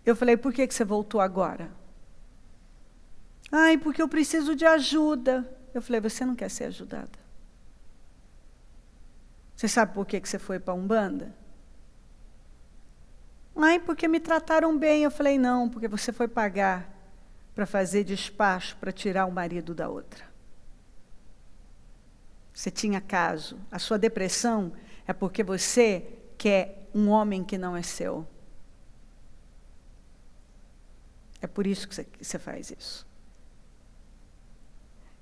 eu falei, por que você voltou agora? Porque eu preciso de ajuda. Eu falei, você não quer ser ajudada? Você sabe por que você foi para Umbanda? Porque me trataram bem. Eu falei, não, porque você foi pagar para fazer despacho, para tirar o marido da outra. Você tinha caso. A sua depressão é porque você quer um homem que não é seu. É por isso que você faz isso.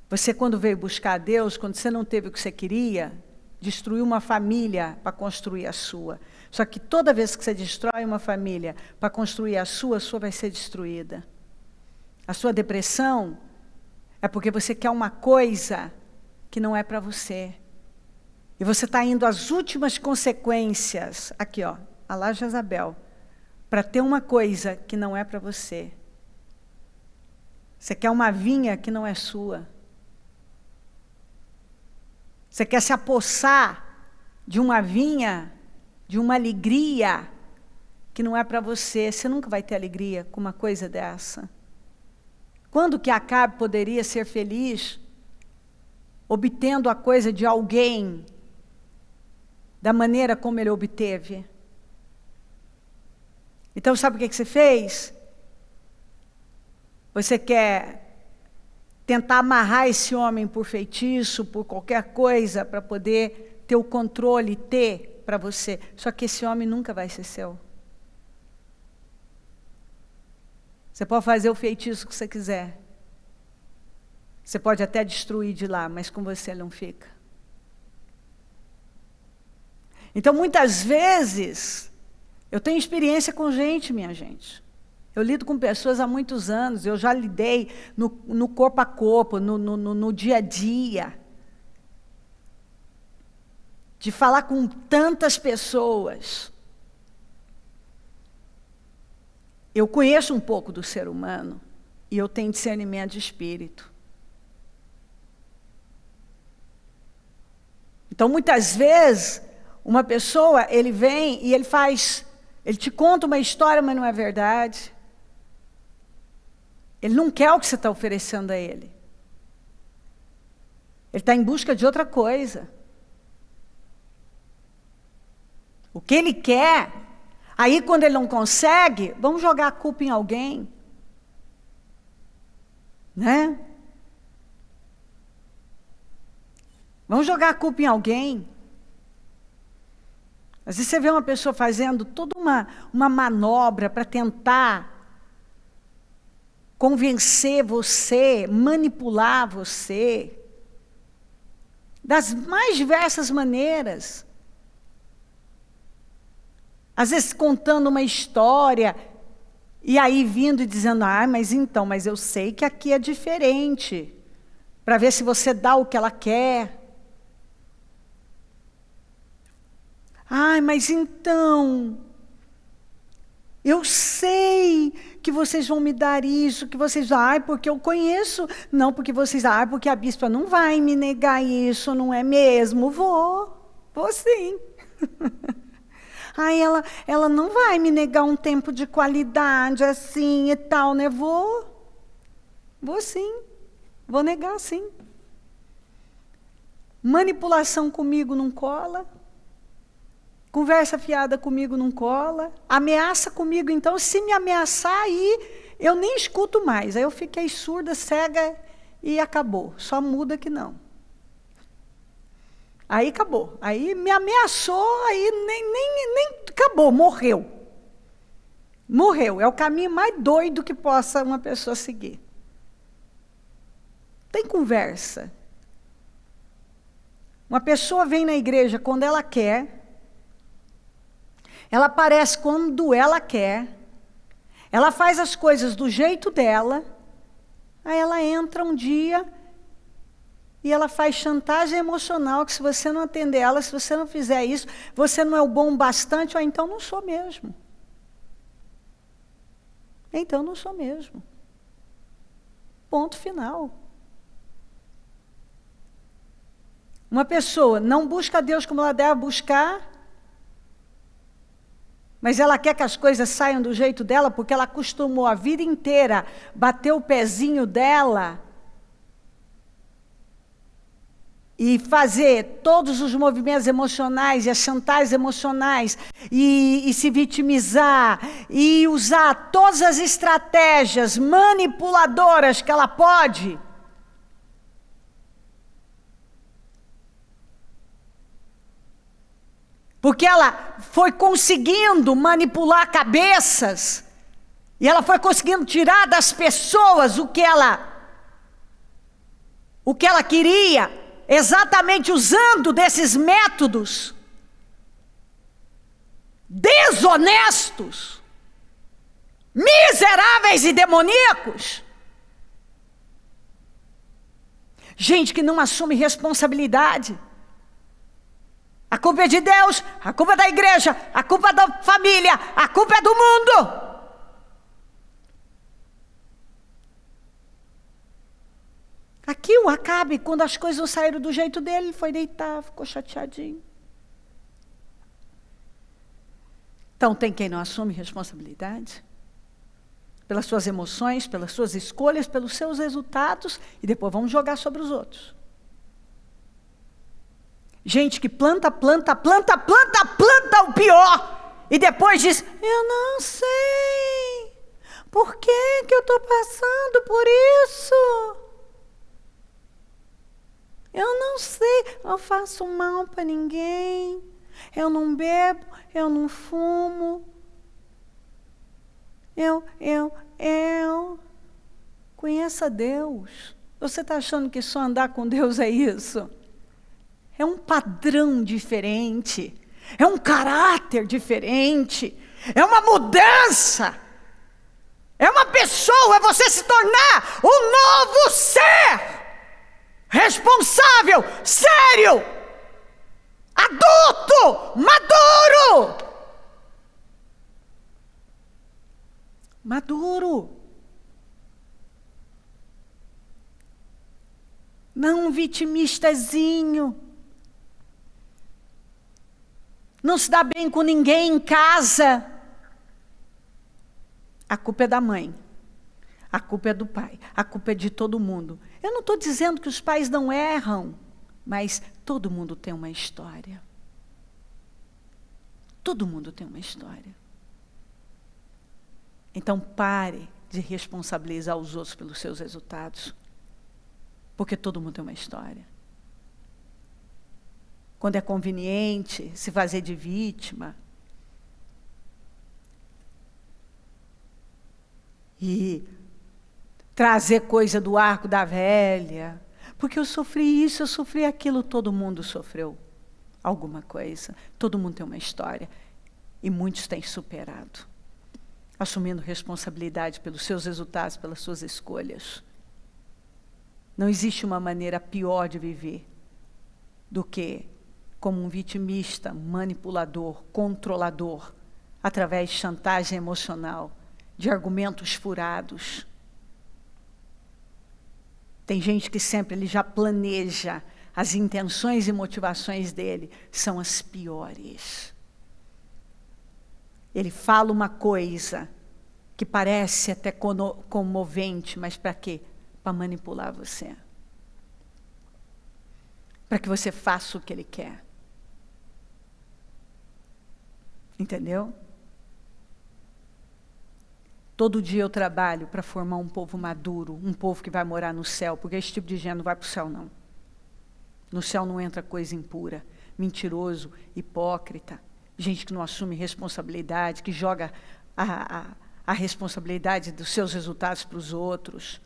Você, quando veio buscar a Deus, quando você não teve o que você queria, destruiu uma família para construir a sua. Só que toda vez que você destrói uma família para construir a sua vai ser destruída. A sua depressão é porque você quer uma coisa que não é para você. E você está indo às últimas consequências, aqui a lá Jezabel, para ter uma coisa que não é para você. Você quer uma vinha que não é sua. Você quer se apossar de uma vinha, de uma alegria que não é para você. Você nunca vai ter alegria com uma coisa dessa. Quando que Acabe poderia ser feliz obtendo a coisa de alguém da maneira como ele obteve? Então, sabe o que você fez? Você quer tentar amarrar esse homem por feitiço, por qualquer coisa, para poder ter o controle, ter para você. Só que esse homem nunca vai ser seu. Você pode fazer o feitiço que você quiser. Você pode até destruir de lá, mas com você ele não fica. Então, muitas vezes, eu tenho experiência com gente, minha gente. Eu lido com pessoas há muitos anos, eu já lidei no corpo a corpo, no dia a dia. De falar com tantas pessoas. Eu conheço um pouco do ser humano e eu tenho discernimento de espírito. Então, muitas vezes, uma pessoa, ele vem e ele te conta uma história, mas não é verdade. Ele não quer o que você está oferecendo a ele. Ele está em busca de outra coisa. O que ele quer, aí quando ele não consegue, vamos jogar a culpa em alguém. Né? Vamos jogar a culpa em alguém. Às vezes você vê uma pessoa fazendo toda uma manobra para tentar convencer você, manipular você, das mais diversas maneiras. Às vezes contando uma história, e aí vindo e dizendo, mas eu sei que aqui é diferente, para ver se você dá o que ela quer. Mas então, eu sei que vocês vão me dar isso, que vocês, porque eu conheço, não porque vocês, porque a bispa não vai me negar isso, não é mesmo? Vou sim. Ela não vai me negar um tempo de qualidade assim e tal, né? Vou sim, vou negar sim. Manipulação comigo não cola. Conversa fiada comigo não cola. Ameaça comigo, então, se me ameaçar, aí eu nem escuto mais. Aí eu fiquei surda, cega e acabou. Só muda que não. Aí acabou. Aí me ameaçou, aí nem acabou, morreu. Morreu. É o caminho mais doido que possa uma pessoa seguir. Tem conversa. Uma pessoa vem na igreja quando ela quer. Ela aparece quando ela quer. Ela faz as coisas do jeito dela. Aí ela entra um dia e ela faz chantagem emocional, que se você não atender ela, se você não fizer isso, você não é o bom bastante, ou então não sou mesmo. Então não sou mesmo. Ponto final. Uma pessoa não busca Deus como ela deve buscar, mas ela quer que as coisas saiam do jeito dela, porque ela acostumou a vida inteira bater o pezinho dela e fazer todos os movimentos emocionais e as chantagens emocionais e se vitimizar e usar todas as estratégias manipuladoras que ela pode. Porque ela foi conseguindo manipular cabeças e ela foi conseguindo tirar das pessoas o que ela queria, exatamente usando desses métodos desonestos, miseráveis e demoníacos. Gente que não assume responsabilidade. A culpa é de Deus, a culpa é da igreja, a culpa é da família, a culpa é do mundo. Aqui o Acabe, quando as coisas não saíram do jeito dele, ele foi deitar, ficou chateadinho. Então tem quem não assume responsabilidade pelas suas emoções, pelas suas escolhas, pelos seus resultados, e depois vamos jogar sobre os outros. Gente que planta o pior, e depois diz, eu não sei, por que eu estou passando por isso? Eu não sei, eu faço mal para ninguém, eu não bebo, eu não fumo, eu conheça Deus. Você está achando que só andar com Deus é isso? É um padrão diferente, é um caráter diferente, é uma mudança, é uma pessoa, é você se tornar um novo ser, responsável, sério, adulto, maduro. Maduro. Não um vitimistazinho. Não se dá bem com ninguém em casa. A culpa é da mãe. A culpa é do pai. A culpa é de todo mundo. Eu não estou dizendo que os pais não erram, mas todo mundo tem uma história. Todo mundo tem uma história. Então pare de responsabilizar os outros pelos seus resultados. Porque todo mundo tem uma história. Quando é conveniente se fazer de vítima. E trazer coisa do arco da velha. Porque eu sofri isso, eu sofri aquilo, todo mundo sofreu alguma coisa. Todo mundo tem uma história. E muitos têm superado. Assumindo responsabilidade pelos seus resultados, pelas suas escolhas. Não existe uma maneira pior de viver do que como um vitimista, manipulador, controlador, através de chantagem emocional, de argumentos furados. Tem gente que sempre ele já planeja, as intenções e motivações dele são as piores. Ele fala uma coisa que parece até comovente, mas para quê? Para manipular você. Para que você faça o que ele quer. Entendeu? Todo dia eu trabalho para formar um povo maduro, um povo que vai morar no céu, porque esse tipo de gente não vai para o céu, não. No céu não entra coisa impura, mentiroso, hipócrita, gente que não assume responsabilidade, que joga a responsabilidade dos seus resultados para os outros.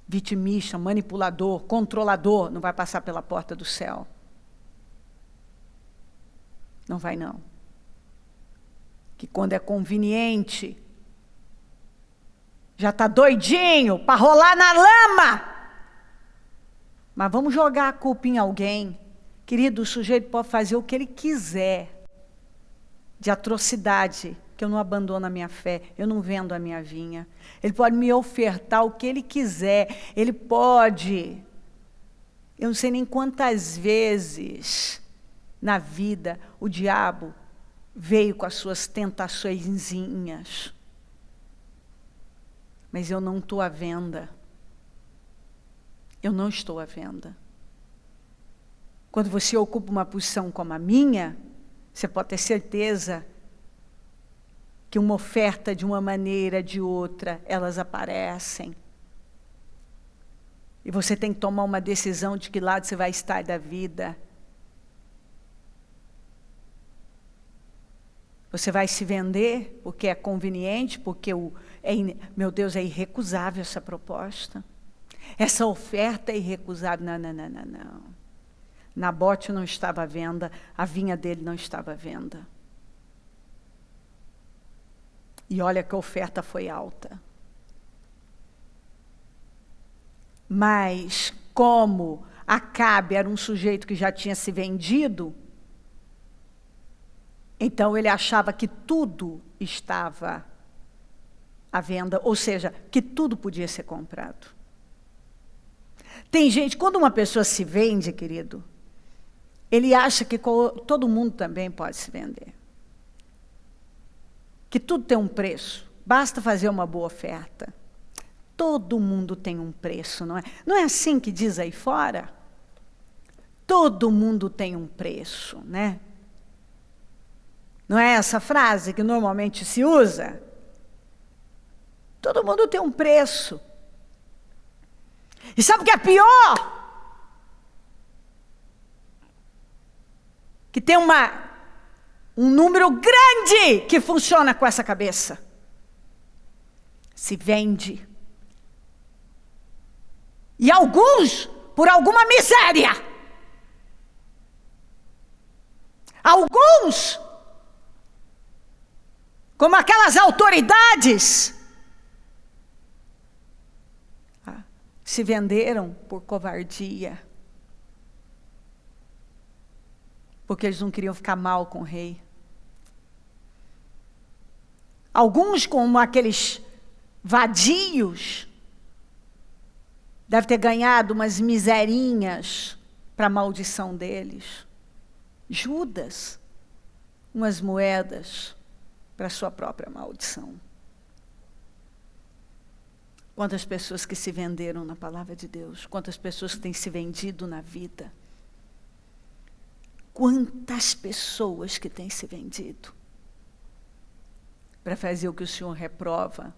Vitimista, manipulador, controlador, não vai passar pela porta do céu. Não vai, não. Que quando é conveniente, já está doidinho para rolar na lama. Mas vamos jogar a culpa em alguém. Querido, o sujeito pode fazer o que ele quiser de atrocidade, que eu não abandono a minha fé, eu não vendo a minha vinha. Ele pode me ofertar o que ele quiser. Ele pode. Eu não sei nem quantas vezes na vida o diabo veio com as suas tentaçõezinhas. Mas eu não estou à venda. Eu não estou à venda. Quando você ocupa uma posição como a minha, você pode ter certeza que uma oferta de uma maneira, de outra, elas aparecem. E você tem que tomar uma decisão de que lado você vai estar da vida. Você vai se vender porque é conveniente, porque meu Deus, é irrecusável essa proposta. Essa oferta é irrecusável. Não. Nabote não estava à venda, a vinha dele não estava à venda. E olha que a oferta foi alta. Mas, como Acabe era um sujeito que já tinha se vendido, então ele achava que tudo estava à venda, ou seja, que tudo podia ser comprado. Tem gente, quando uma pessoa se vende, querido, ele acha que todo mundo também pode se vender. Que tudo tem um preço, basta fazer uma boa oferta. Todo mundo tem um preço, não é? Não é assim que diz aí fora? Todo mundo tem um preço, né? Não é essa frase que normalmente se usa? Todo mundo tem um preço. E sabe o que é pior? Que tem um número grande que funciona com essa cabeça. Se vende. E alguns por alguma miséria. Alguns, como aquelas autoridades, se venderam por covardia. Porque eles não queriam ficar mal com o rei. Alguns, como aqueles vadios, devem ter ganhado umas miserinhas para a maldição deles. Judas, umas moedas para a sua própria maldição. Quantas pessoas que se venderam na palavra de Deus, quantas pessoas que têm se vendido na vida. Quantas pessoas que têm se vendido para fazer o que o Senhor reprova,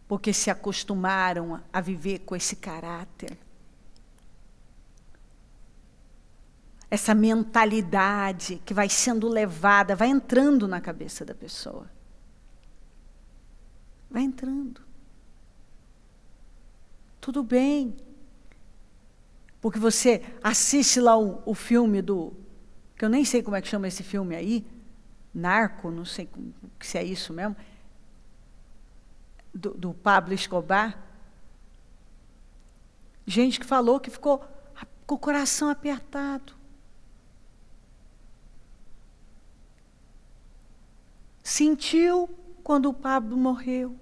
porque se acostumaram a viver com esse caráter, essa mentalidade que vai sendo levada, vai entrando na cabeça da pessoa. Vai entrando. Tudo bem. Porque você assiste lá o filme que eu nem sei como é que chama esse filme aí, Narco, não sei se é isso mesmo, do Pablo Escobar. Gente que falou que ficou com o coração apertado. Sentiu quando o Pablo morreu.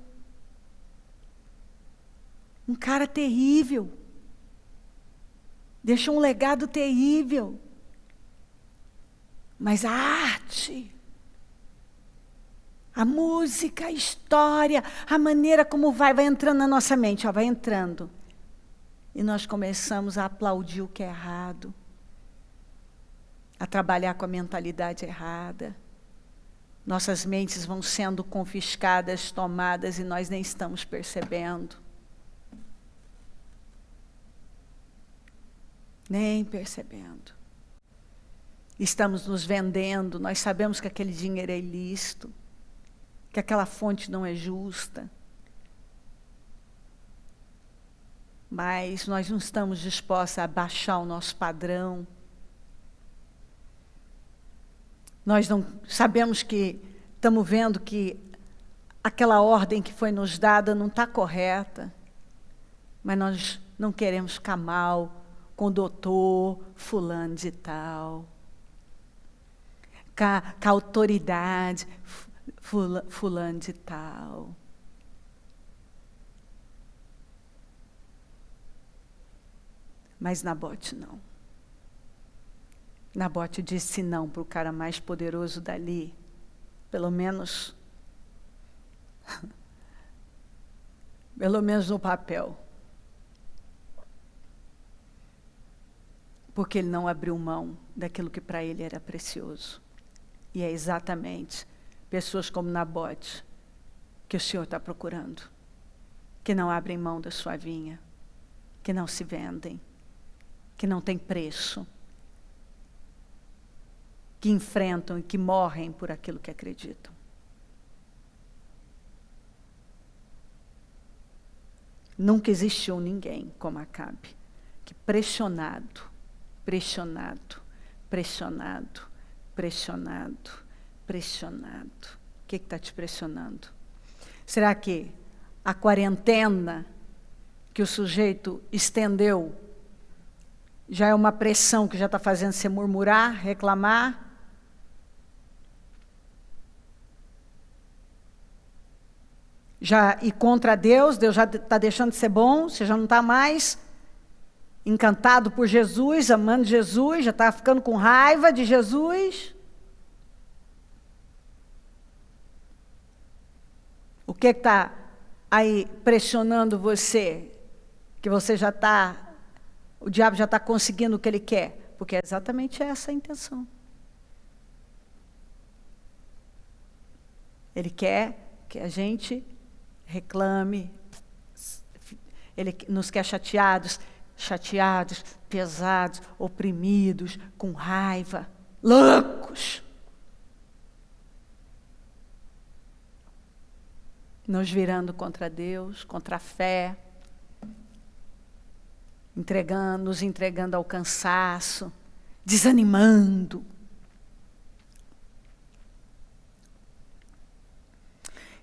Um cara terrível. Deixou um legado terrível. Mas a arte, a música, a história, a maneira como vai entrando na nossa mente, vai entrando. E nós começamos a aplaudir o que é errado, a trabalhar com a mentalidade errada. Nossas mentes vão sendo confiscadas, tomadas, e nós nem estamos percebendo. Nem percebendo. Estamos nos vendendo, nós sabemos que aquele dinheiro é ilícito, que aquela fonte não é justa. Mas nós não estamos dispostos a baixar o nosso padrão. Nós não sabemos que, estamos vendo que aquela ordem que foi nos dada não está correta, mas nós não queremos ficar mal com o doutor fulano de tal, com a autoridade fulano de tal. Mas Nabote não. Nabote disse não para o cara mais poderoso dali, pelo menos no papel. Porque ele não abriu mão daquilo que para ele era precioso. E é exatamente pessoas como Nabote que o Senhor está procurando, que não abrem mão da sua vinha, que não se vendem, que não tem preço, que enfrentam e que morrem por aquilo que acreditam. Nunca existiu ninguém como Acabe, que pressionado, o que está te pressionando? Será que a quarentena que o sujeito estendeu já é uma pressão que já está fazendo você murmurar, reclamar? Já ir contra Deus, Deus já está deixando de ser bom, você já não está mais encantado por Jesus, amando Jesus, já está ficando com raiva de Jesus? O que está aí pressionando você? Que você já está, o diabo já está conseguindo o que ele quer? Porque é exatamente essa a intenção. Ele quer que a gente reclame, ele nos quer chateados, pesados, oprimidos, com raiva, loucos. Nos virando contra Deus, contra a fé, nos entregando ao cansaço, desanimando.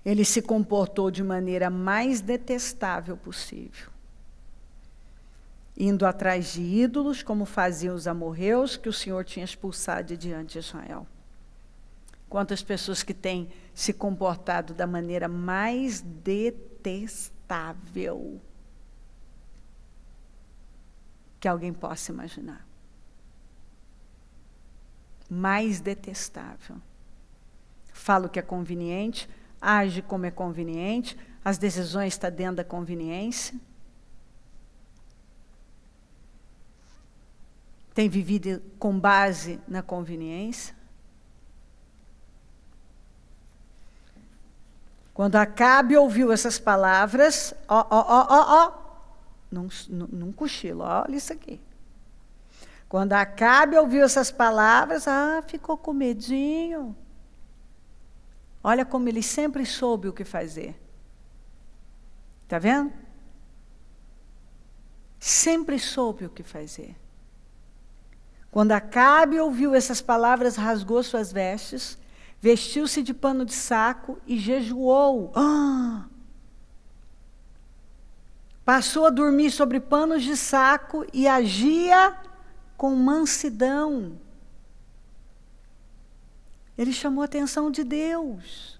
Ele se comportou de maneira mais detestável possível, indo atrás de ídolos, como faziam os amorreus, que o Senhor tinha expulsado de diante de Israel. Quantas pessoas que têm se comportado da maneira mais detestável que alguém possa imaginar. Mais detestável. Fala o que é conveniente, age como é conveniente, as decisões estão dentro da conveniência. Tem vivido com base na conveniência. Quando Acabe ouviu essas palavras, num cochilo, olha isso aqui. Quando Acabe ouviu essas palavras, ficou com medinho. Olha como ele sempre soube o que fazer. Está vendo? Sempre soube o que fazer. Quando Acabe ouviu essas palavras, rasgou suas vestes, vestiu-se de pano de saco e jejuou. Passou a dormir sobre panos de saco e agia com mansidão. Ele chamou a atenção de Deus.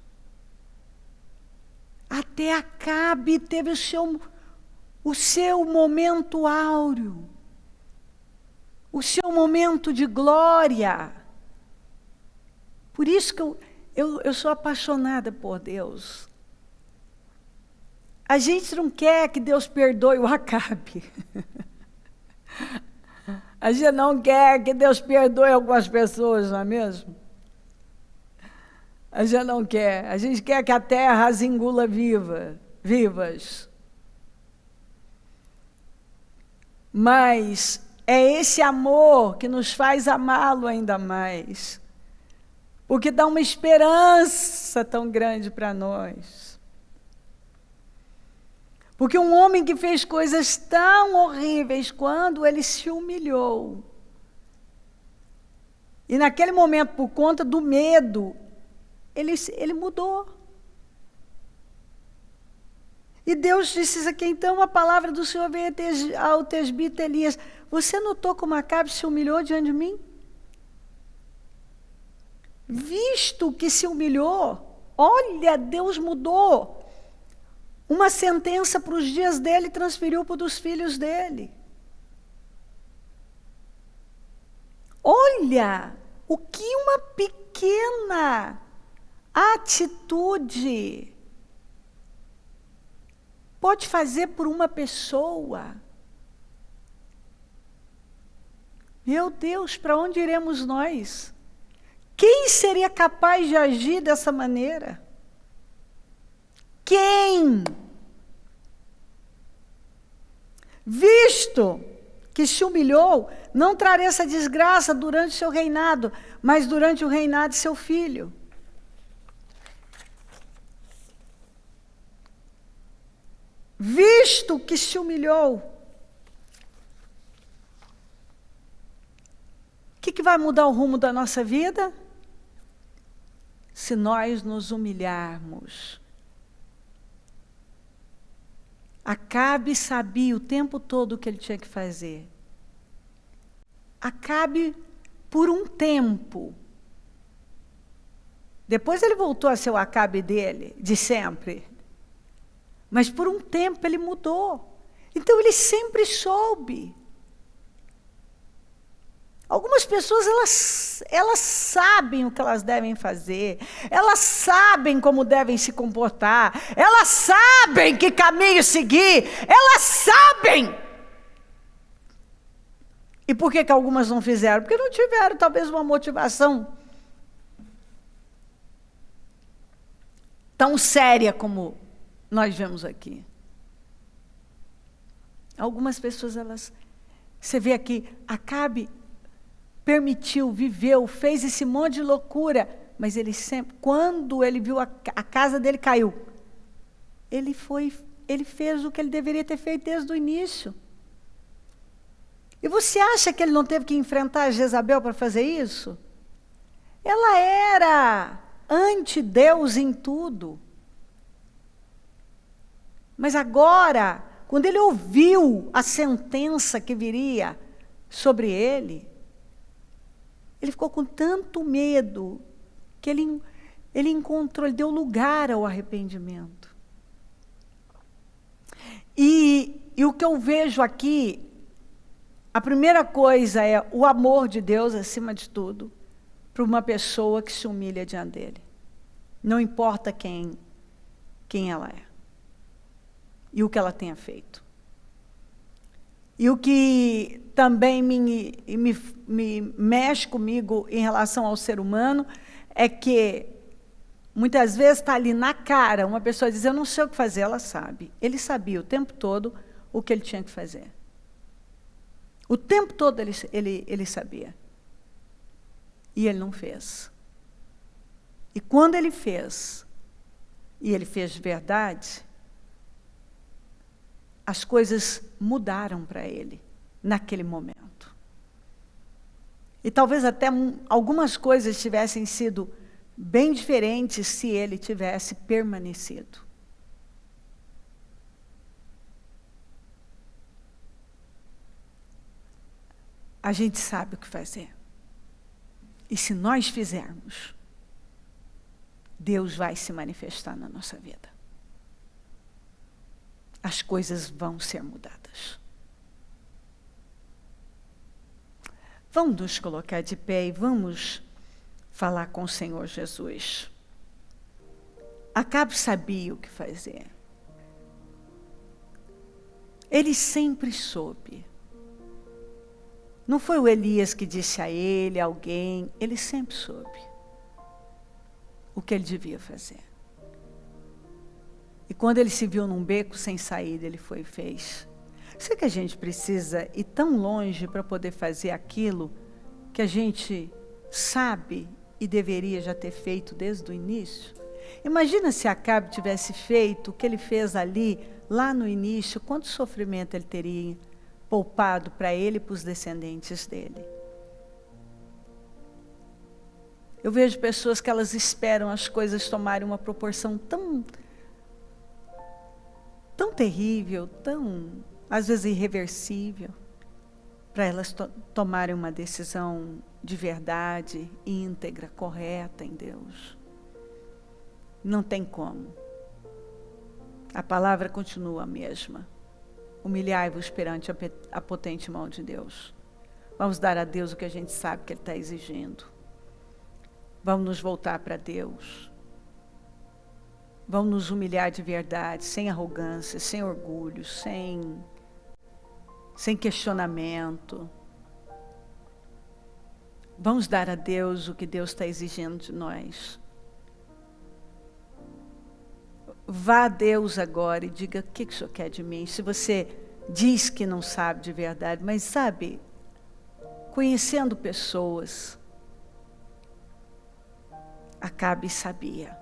Até Acabe teve o seu momento áureo, o seu momento de glória. Por isso que eu sou apaixonada por Deus. A gente não quer que Deus perdoe o Acabe. A gente não quer que Deus perdoe algumas pessoas, não é mesmo? A gente não quer. A gente quer que a terra as engula vivas. Mas é esse amor que nos faz amá-lo ainda mais. Porque dá uma esperança tão grande para nós. Porque um homem que fez coisas tão horríveis, quando ele se humilhou, e naquele momento, por conta do medo, ele mudou. E Deus disse isso aqui, então a palavra do Senhor veio ao tesbita Elias: você notou como Acabe se humilhou diante de mim? Visto que se humilhou, olha, Deus mudou. Uma sentença para os dias dele transferiu para os dos filhos dele. Olha, o que uma pequena atitude pode fazer por uma pessoa. Meu Deus, para onde iremos nós? Quem seria capaz de agir dessa maneira? Quem? Visto que se humilhou, não trará essa desgraça durante seu reinado, mas durante o reinado de seu filho. Visto que se humilhou, o que vai mudar o rumo da nossa vida? Se nós nos humilharmos. Acabe sabia o tempo todo o que ele tinha que fazer. Acabe por um tempo. Depois ele voltou a ser o Acabe dele, de sempre. Mas por um tempo ele mudou. Então ele sempre soube. Algumas pessoas, elas sabem o que elas devem fazer, elas sabem como devem se comportar, elas sabem que caminho seguir, elas sabem. E por que algumas não fizeram? Porque não tiveram talvez uma motivação tão séria como nós vemos aqui. Algumas pessoas, você vê aqui, Acabe permitiu, viveu, fez esse monte de loucura, mas ele sempre, quando ele viu a casa dele caiu, ele fez o que ele deveria ter feito desde o início. E você acha que ele não teve que enfrentar a Jezabel para fazer isso? Ela era anti-Deus em tudo. Mas agora, quando ele ouviu a sentença que viria sobre ele ficou com tanto medo que ele encontrou, ele deu lugar ao arrependimento. E o que eu vejo aqui, a primeira coisa é o amor de Deus acima de tudo, para uma pessoa que se humilha diante dele. Não importa quem ela é. E o que ela tenha feito. E o que também me mexe comigo em relação ao ser humano é que muitas vezes está ali na cara, uma pessoa diz, eu não sei o que fazer, ela sabe. Ele sabia o tempo todo o que ele tinha que fazer. O tempo todo ele sabia. E ele não fez. E quando ele fez, e ele fez de verdade, as coisas mudaram para ele, naquele momento. E talvez até algumas coisas tivessem sido bem diferentes se ele tivesse permanecido. A gente sabe o que fazer. E se nós fizermos, Deus vai se manifestar na nossa vida. As coisas vão ser mudadas. Vamos nos colocar de pé e vamos falar com o Senhor Jesus. Acabe sabia o que fazer. Ele sempre soube. Não foi o Elias que disse a ele, alguém, ele sempre soube o que ele devia fazer. E quando ele se viu num beco sem saída, ele foi e fez. Será que a gente precisa ir tão longe para poder fazer aquilo que a gente sabe e deveria já ter feito desde o início? Imagina se Acabe tivesse feito o que ele fez ali, lá no início, quanto sofrimento ele teria poupado para ele e para os descendentes dele. Eu vejo pessoas que elas esperam as coisas tomarem uma proporção tão terrível, tão, às vezes, irreversível, para elas tomarem uma decisão de verdade, íntegra, correta em Deus. Não tem como. A palavra continua a mesma. Humilhai-vos perante a potente mão de Deus. Vamos dar a Deus o que a gente sabe que Ele está exigindo. Vamos nos voltar para Deus. Vamos nos humilhar de verdade, sem arrogância, sem orgulho, sem questionamento. Vamos dar a Deus o que Deus está exigindo de nós. Vá a Deus agora e diga: o que o Senhor quer de mim? Se você diz que não sabe de verdade, mas sabe, conhecendo pessoas, Acabe sabia.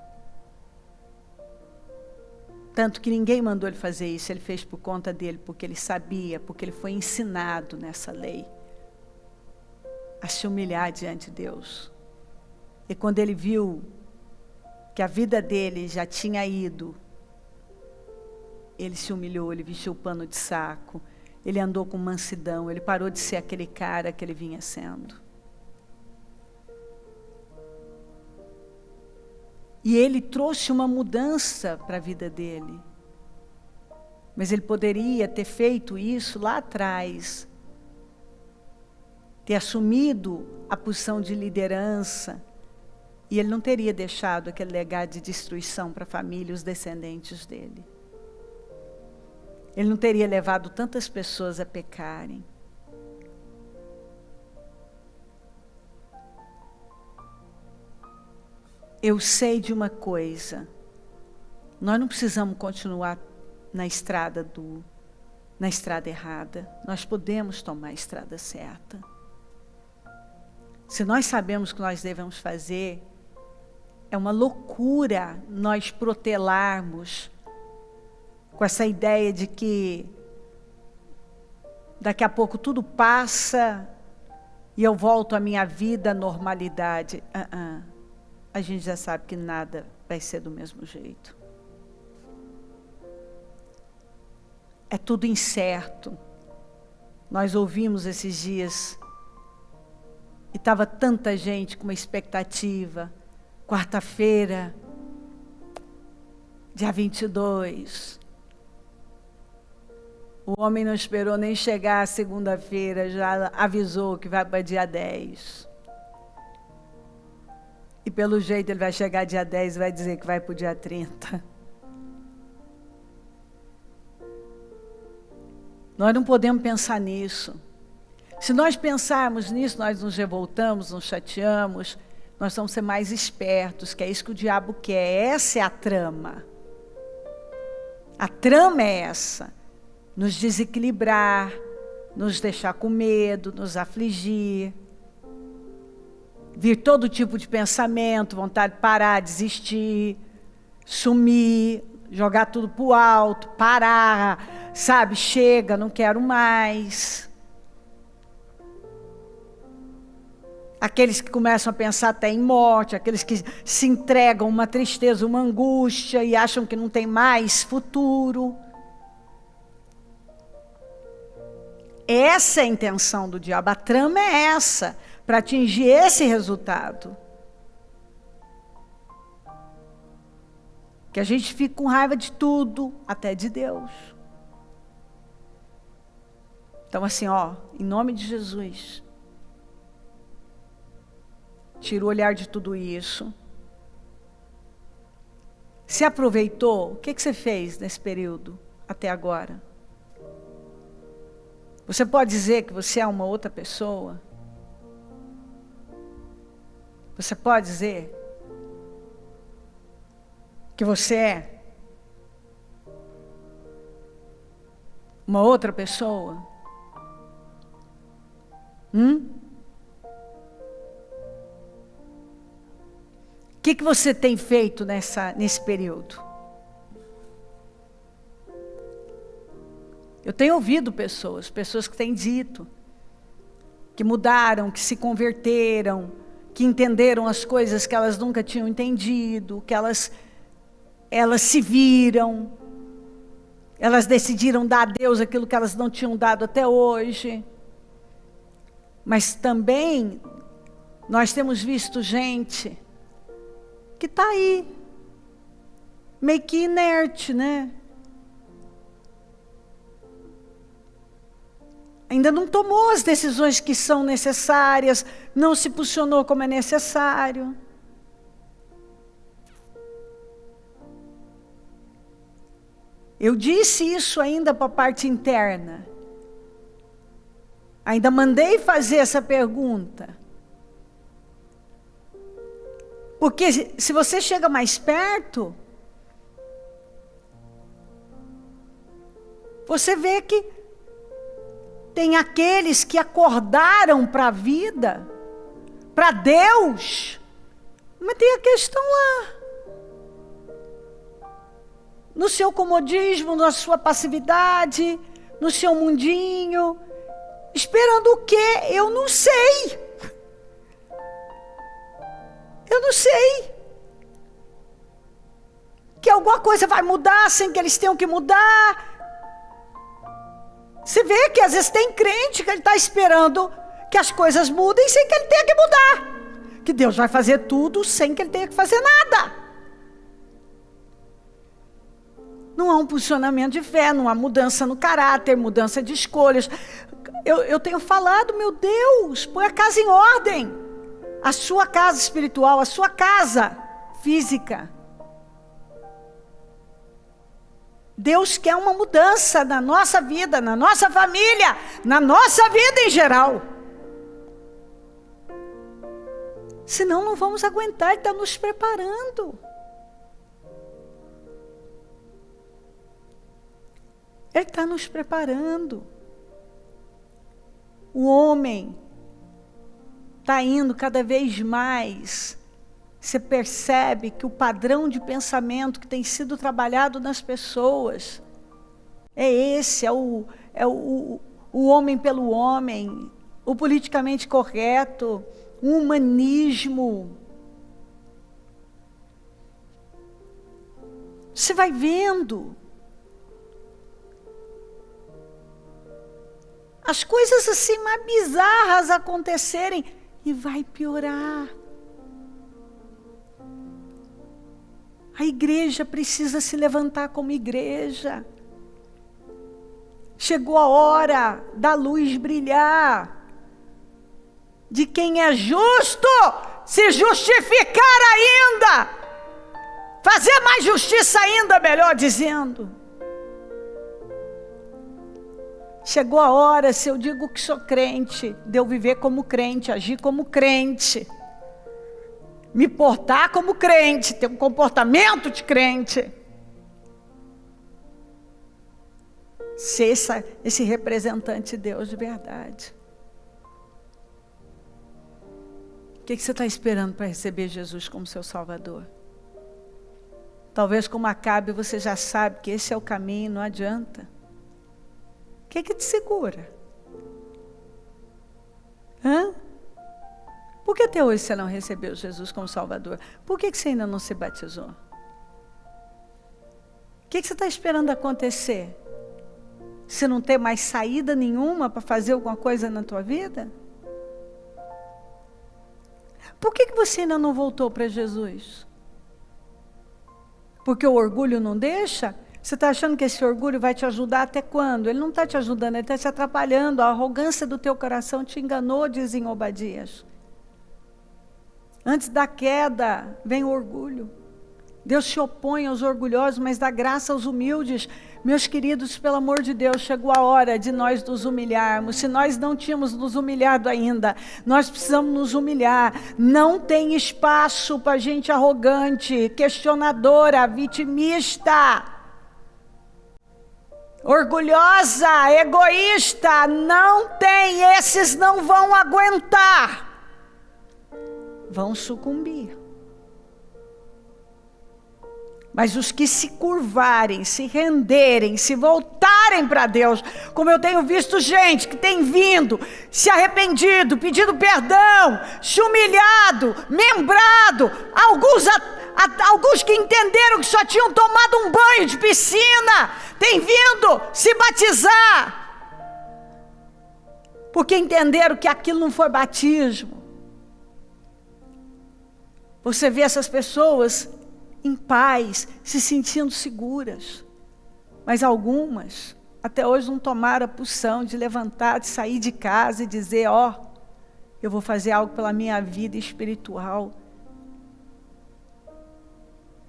Tanto que ninguém mandou ele fazer isso, ele fez por conta dele, porque ele sabia, porque ele foi ensinado nessa lei a se humilhar diante de Deus. E quando ele viu que a vida dele já tinha ido, ele se humilhou, ele vestiu o pano de saco, ele andou com mansidão, ele parou de ser aquele cara que ele vinha sendo. E ele trouxe uma mudança para a vida dele. Mas ele poderia ter feito isso lá atrás, ter assumido a posição de liderança, e ele não teria deixado aquele legado de destruição para a família e os descendentes dele. Ele não teria levado tantas pessoas a pecarem. Eu sei de uma coisa, nós não precisamos continuar na estrada errada, nós podemos tomar a estrada certa. Se nós sabemos o que nós devemos fazer, é uma loucura nós protelarmos com essa ideia de que daqui a pouco tudo passa e eu volto à minha vida, à normalidade. A gente já sabe que nada vai ser do mesmo jeito. É tudo incerto. Nós ouvimos esses dias e estava tanta gente com uma expectativa. Quarta-feira, dia 22. O homem não esperou nem chegar a segunda-feira, já avisou que vai para dia 10. E pelo jeito ele vai chegar dia 10 e vai dizer que vai para o dia 30. Nós não podemos pensar nisso. Se nós pensarmos nisso, nós nos revoltamos, nos chateamos, nós vamos ser mais espertos, que é isso que o diabo quer. Essa é a trama. A trama é essa. Nos desequilibrar, nos deixar com medo, nos afligir. Vir todo tipo de pensamento, vontade de parar, desistir, sumir, jogar tudo para o alto, parar, sabe, chega, não quero mais. Aqueles que começam a pensar até em morte, aqueles que se entregam uma tristeza, uma angústia e acham que não tem mais futuro. Essa é a intenção do diabo, a trama é essa, para atingir esse resultado. Que a gente fique com raiva de tudo, até de Deus. Então assim, em nome de Jesus, tira o olhar de tudo isso. Se aproveitou, o que você fez nesse período, até agora? Você pode dizer que você é uma outra pessoa? Você pode dizer que você é uma outra pessoa? O que você tem feito nesse período? Eu tenho ouvido pessoas que têm dito, que mudaram, que se converteram, que entenderam as coisas que elas nunca tinham entendido, que elas se viram, elas decidiram dar a Deus aquilo que elas não tinham dado até hoje. Mas também nós temos visto gente que está aí, meio que inerte, né? Ainda não tomou as decisões que são necessárias, não se posicionou como é necessário. Eu disse isso ainda para a parte interna. Ainda mandei fazer essa pergunta. Porque se você chega mais perto, você vê que tem aqueles que acordaram para a vida, para Deus, mas tem aqueles que estão lá, no seu comodismo, na sua passividade, no seu mundinho, esperando o quê? Eu não sei. Eu não sei. Que alguma coisa vai mudar sem que eles tenham que mudar. Você vê que às vezes tem crente que ele está esperando que as coisas mudem sem que ele tenha que mudar. Que Deus vai fazer tudo sem que ele tenha que fazer nada. Não há um posicionamento de fé, não há mudança no caráter, mudança de escolhas. Eu tenho falado, meu Deus, põe a casa em ordem. A sua casa espiritual, a sua casa física. Deus quer uma mudança na nossa vida, na nossa família, na nossa vida em geral. Senão não vamos aguentar, Ele está nos preparando. Ele está nos preparando. O homem está indo cada vez mais. Você percebe que o padrão de pensamento que tem sido trabalhado nas pessoas é esse, é o homem pelo homem, o politicamente correto, o humanismo. Você vai vendo as coisas assim mais bizarras acontecerem e vai piorar. A igreja precisa se levantar como igreja. Chegou a hora da luz brilhar. De quem é justo se justificar ainda. Fazer mais justiça ainda, melhor dizendo. Chegou a hora, se eu digo que sou crente, de eu viver como crente, agir como crente. Me portar como crente, ter um comportamento de crente. Ser esse representante de Deus de verdade. O que você está esperando para receber Jesus como seu Salvador? Talvez como Acabe você já sabe que esse é o caminho, não adianta. que te segura? Por que até hoje você não recebeu Jesus como Salvador? Por que você ainda não se batizou? O que você está esperando acontecer? Se não tem mais saída nenhuma para fazer alguma coisa na tua vida? Por que você ainda não voltou para Jesus? Porque o orgulho não deixa? Você está achando que esse orgulho vai te ajudar até quando? Ele não está te ajudando, ele está te atrapalhando. A arrogância do teu coração te enganou, dizem Obadias. Antes da queda, vem o orgulho. Deus se opõe aos orgulhosos, mas dá graça aos humildes. Meus queridos, pelo amor de Deus, chegou a hora de nós nos humilharmos. Se nós não tínhamos nos humilhado ainda, nós precisamos nos humilhar. Não tem espaço para gente arrogante, questionadora, vitimista, orgulhosa, egoísta. Não tem, esses não vão aguentar. Vão sucumbir. Mas os que se curvarem, se renderem, se voltarem para Deus, como eu tenho visto gente que tem vindo, se arrependido, pedindo perdão, se humilhado, membrado, alguns que entenderam que só tinham tomado um banho de piscina, têm vindo se batizar, porque entenderam que aquilo não foi batismo. Você vê essas pessoas em paz, se sentindo seguras. Mas algumas, até hoje não tomaram a posição de levantar, de sair de casa e dizer, eu vou fazer algo pela minha vida espiritual.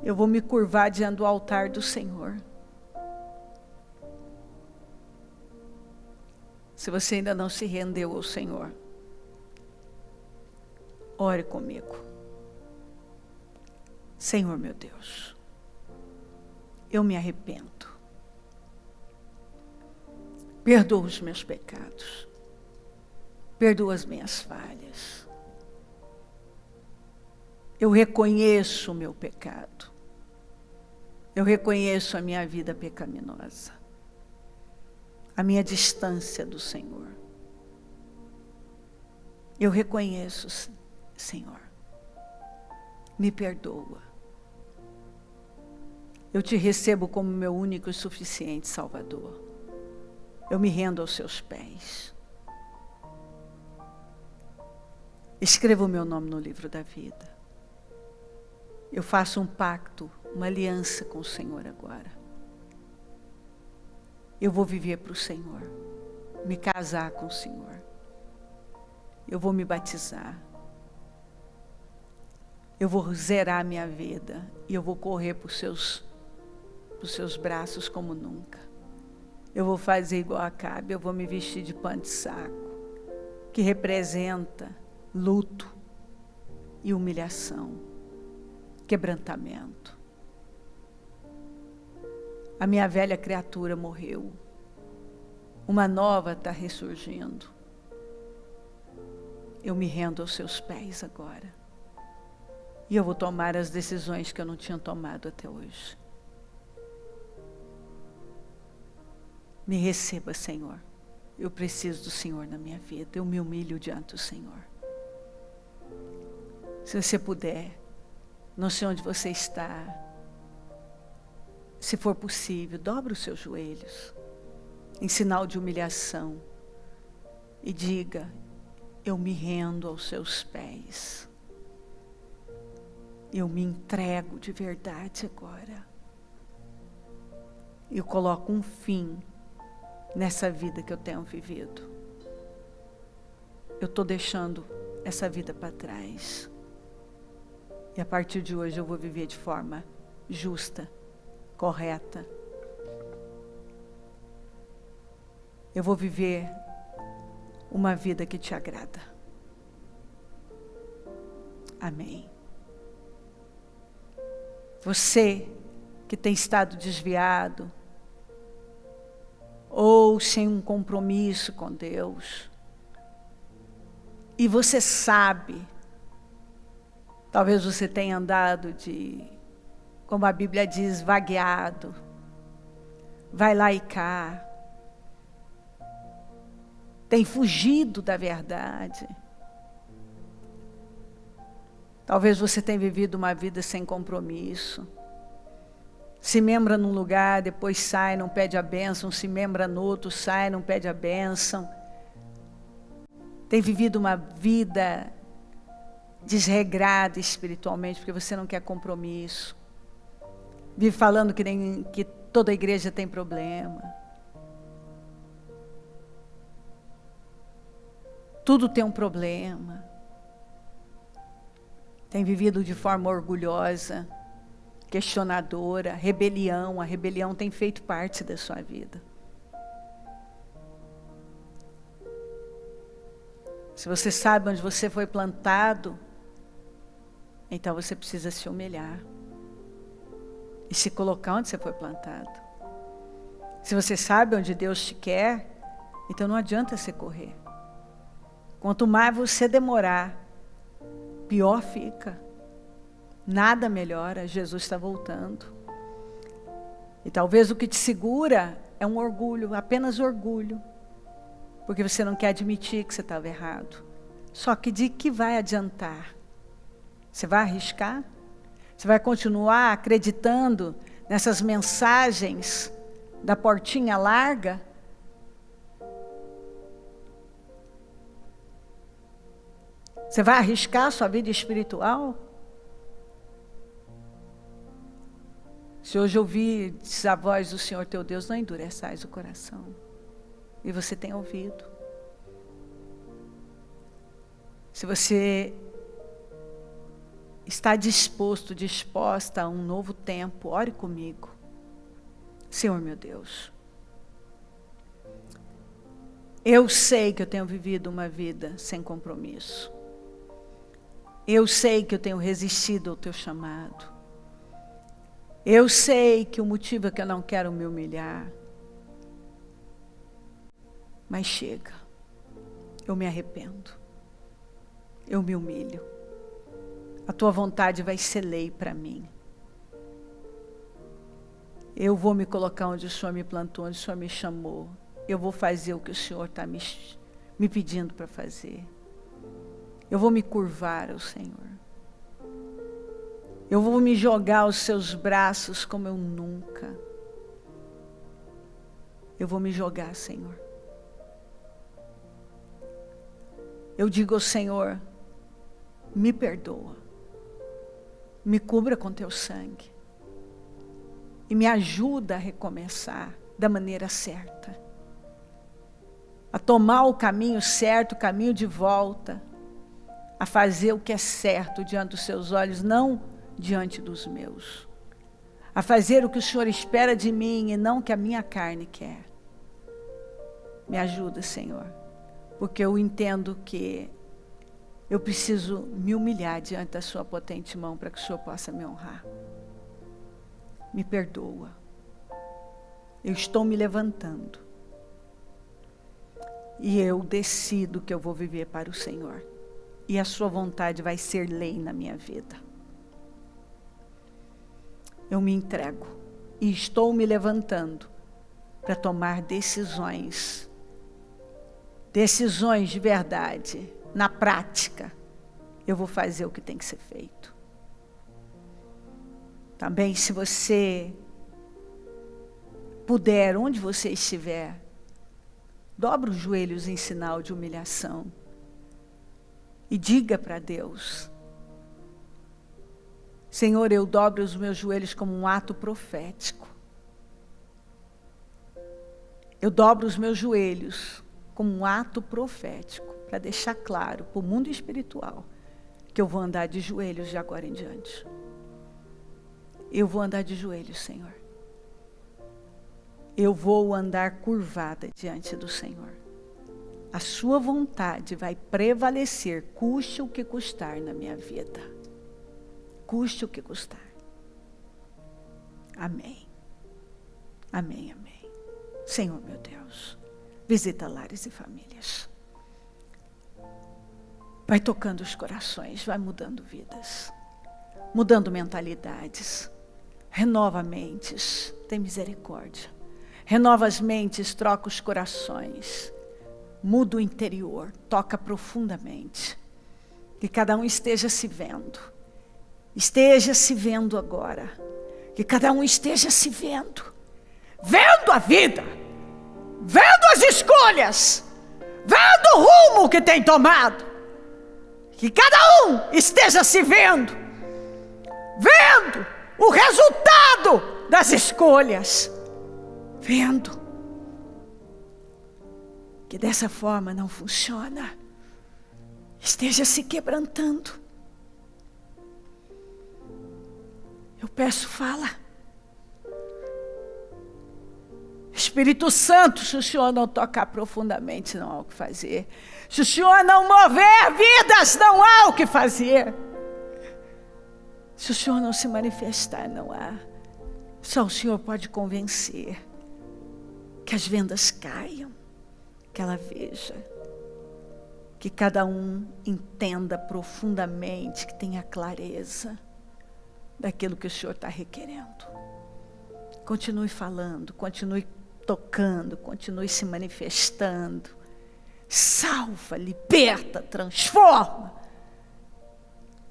Eu vou me curvar diante do altar do Senhor. Se você ainda não se rendeu ao Senhor, ore comigo. Senhor meu Deus, eu me arrependo. Perdoa os meus pecados. Perdoa as minhas falhas. Eu reconheço o meu pecado. Eu reconheço a minha vida pecaminosa. A minha distância do Senhor. Eu reconheço, Senhor. Me perdoa. Eu te recebo como meu único e suficiente Salvador. Eu me rendo aos seus pés. Escreva o meu nome no livro da vida. Eu faço um pacto, uma aliança com o Senhor agora. Eu vou viver para o Senhor, me casar com o Senhor. Eu vou me batizar. Eu vou zerar a minha vida e eu vou correr para os seus braços como nunca. Eu vou fazer igual a Acabe, eu vou me vestir de pano de saco, que representa luto e humilhação, quebrantamento. A minha velha criatura morreu, uma nova está ressurgindo. Eu me rendo aos seus pés agora. E eu vou tomar as decisões que eu não tinha tomado até hoje. Me receba, Senhor. Eu preciso do Senhor na minha vida. Eu me humilho diante do Senhor. Se você puder, não sei onde você está. Se for possível, dobre os seus joelhos, em sinal de humilhação. E diga, eu me rendo aos seus pés. Eu me entrego de verdade agora. Eu coloco um fim nessa vida que eu tenho vivido. Eu estou deixando essa vida para trás. E a partir de hoje eu vou viver de forma justa, correta. Eu vou viver uma vida que te agrada. Amém. Você que tem estado desviado, ou sem um compromisso com Deus, e você sabe, talvez você tenha andado como a Bíblia diz, vagueado, vai lá e cá, tem fugido da verdade. Talvez você tenha vivido uma vida sem compromisso. Se membra num lugar, depois sai, não pede a bênção, se membra no outro, sai, não pede a bênção. Tem vivido uma vida desregrada espiritualmente, porque você não quer compromisso. Vive falando que toda a igreja tem problema. Tudo tem um problema. Tem vivido de forma orgulhosa, questionadora, rebelião. A rebelião tem feito parte da sua vida. Se você sabe onde você foi plantado, então você precisa se humilhar e se colocar onde você foi plantado. Se você sabe onde Deus te quer, então não adianta você correr. Quanto mais você demorar, pior fica. Nada melhora, Jesus está voltando. E talvez o que te segura é um orgulho, apenas orgulho. Porque você não quer admitir que você estava errado. Só que de que vai adiantar? Você vai arriscar? Você vai continuar acreditando nessas mensagens da portinha larga? Você vai arriscar a sua vida espiritual? Se hoje ouvir a voz do Senhor teu Deus, não endureçais o coração. E você tem ouvido. Se você está disposto, disposta a um novo tempo, ore comigo. Senhor meu Deus, eu sei que eu tenho vivido uma vida sem compromisso. Eu sei que eu tenho resistido ao teu chamado. Eu sei que o motivo é que eu não quero me humilhar. Mas chega, eu me arrependo, eu me humilho. A tua vontade vai ser lei para mim. Eu vou me colocar onde o Senhor me plantou, onde o Senhor me chamou. Eu vou fazer o que o Senhor está me pedindo para fazer. Eu vou me curvar ao Senhor. Eu vou me jogar aos seus braços como eu nunca. Eu vou me jogar, Senhor. Eu digo ao Senhor, me perdoa, me cubra com teu sangue e me ajuda a recomeçar da maneira certa, a tomar o caminho certo, o caminho de volta, a fazer o que é certo diante dos seus olhos, não diante dos meus, a fazer o que o Senhor espera de mim e não o que a minha carne quer. Me ajuda, Senhor. Porque eu entendo que eu preciso me humilhar diante da sua potente mão para que o Senhor possa me honrar. Me perdoa. Eu estou me levantando. E eu decido que eu vou viver para o Senhor. E a sua vontade vai ser lei na minha vida. Eu me entrego. E estou me levantando para tomar decisões. Decisões de verdade, na prática, eu vou fazer o que tem que ser feito. Também, se você puder, onde você estiver, dobra os joelhos em sinal de humilhação e diga para Deus: Senhor, eu dobro os meus joelhos como um ato profético. Eu dobro os meus joelhos como um ato profético, para deixar claro para o mundo espiritual que eu vou andar de joelhos de agora em diante. Eu vou andar de joelhos, Senhor. Eu vou andar curvada diante do Senhor. A sua vontade vai prevalecer, custe o que custar na minha vida. Custe o que custar. Amém. Amém, amém. Senhor meu Deus, visita lares e famílias. Vai tocando os corações, vai mudando vidas, mudando mentalidades. Renova mentes, tem misericórdia. Renova as mentes, troca os corações. muda o interior, toca profundamente. Que cada um esteja se vendo. Esteja se vendo agora. Que cada um esteja se vendo. Vendo a vida. Vendo as escolhas. Vendo o rumo que tem tomado. Que cada um esteja se vendo. Vendo o resultado das escolhas. Vendo. Que dessa forma não funciona. Esteja se quebrantando. Eu peço, fala. Espírito Santo, se o Senhor não tocar profundamente, não há o que fazer. Se o Senhor não mover vidas, não há o que fazer. Se o Senhor não se manifestar, não há. Só o Senhor pode convencer que as vendas caiam, que ela veja. Que cada um entenda profundamente, que tenha clareza daquilo que o Senhor está requerendo. Continue falando, continue tocando, continue se manifestando. Salva, liberta, transforma.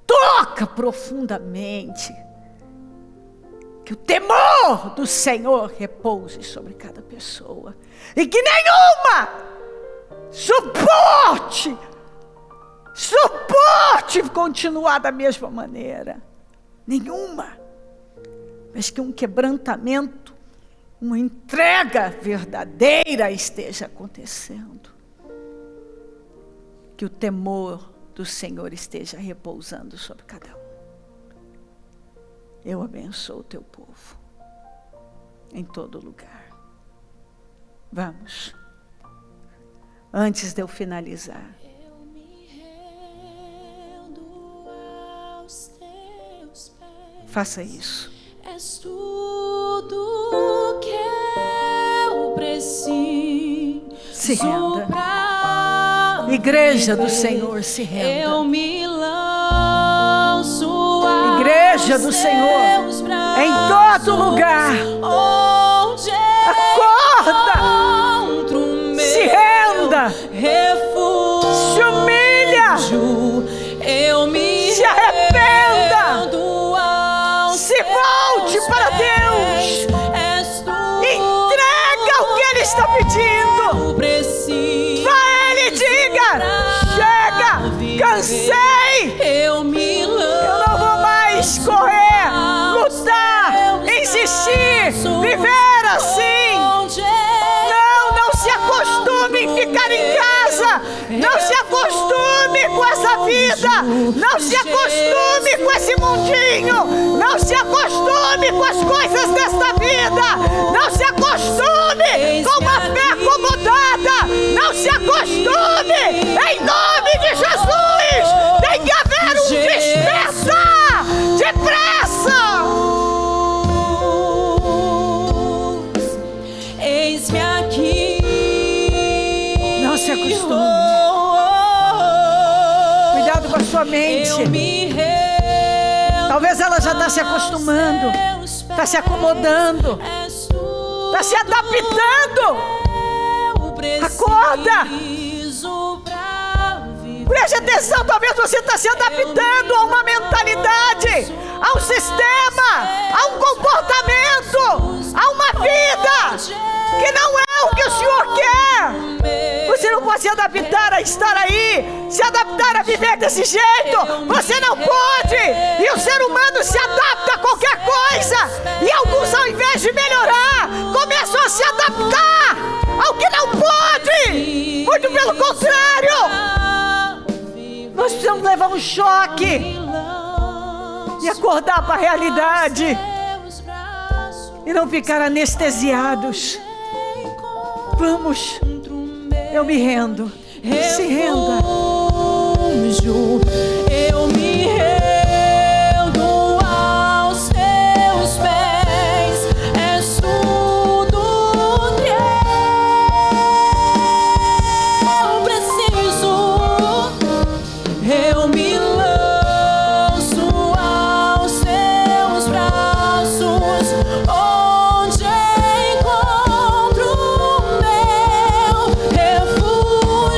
Toca profundamente. Que o temor do Senhor repouse sobre cada pessoa. E que nenhuma suporte continuar da mesma maneira. Nenhuma. Mas que um quebrantamento, uma entrega verdadeira esteja acontecendo. Que o temor do Senhor esteja repousando sobre cada um. Eu abençoo o teu povo em todo lugar. Vamos. Antes de eu finalizar, Eu me rendo aos teus pés. faça isso. És tudo que eu preciso. Se renda. Pra Igreja do viver. Senhor, se renda. Eu me lanço aos Igreja do Senhor, teus braços. em todo lugar. Onde Acorda. encontro meu Se renda. refúgio. Se humilha. Eu me Se arrependa. rendo aos Se volte teus para pés. Deus. És tu Entrega o que Ele está pedindo. eu preciso. Vá a Ele e diga: chega, cansei. Eu me lanço. Eu não vou mais correr, lutar, insistir, viver assim. Não se acostume em ficar em casa. Não se acostume com essa vida. Não se acostume com esse mundinho. Não se acostume com as coisas desta vida. Não se acostume com uma fé acomodada. Não se acostume. Em nome de Jesus, tem que haver um despertar depressa. Eis-me aqui. Não se acostume. Cuidado com a sua mente. Eu me rendo. Talvez ela já está se acostumando, está se acomodando, está se adaptando. Acorda. Preste atenção, talvez você está se adaptando a uma mentalidade, a um sistema, a um comportamento, a uma vida que não é o que o Senhor quer. Você não pode se adaptar a estar aí, se adaptar a viver desse jeito. Você não pode. E o ser humano se adapta a qualquer coisa. E alguns, ao invés de melhorar, começam a se adaptar ao que não pode. Muito pelo contrário. Nós precisamos levar um choque e acordar para a realidade e não ficar anestesiados. Vamos, eu me rendo. Se renda. Eu me rendo aos teus pés. És tudo que eu preciso. Eu me lanço aos teus braços, onde encontro meu refúgio.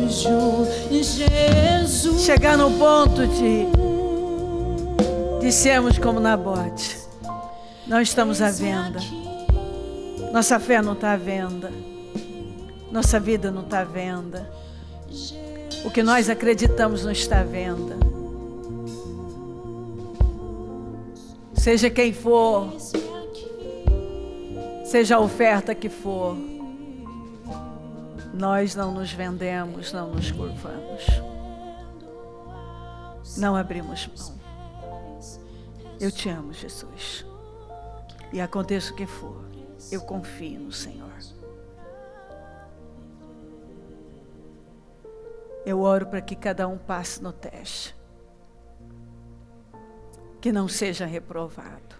Jesus. Chegar no ponto de sermos como Nabote. Não estamos à venda. Nossa fé não está à venda. Nossa vida não está à venda. O que nós acreditamos não está à venda. Seja quem for, seja a oferta que for, nós não nos vendemos, não nos curvamos. Não abrimos mão. Eu te amo, Jesus. E aconteça o que for, eu confio no Senhor. Eu oro para que cada um passe no teste. Que não seja reprovado.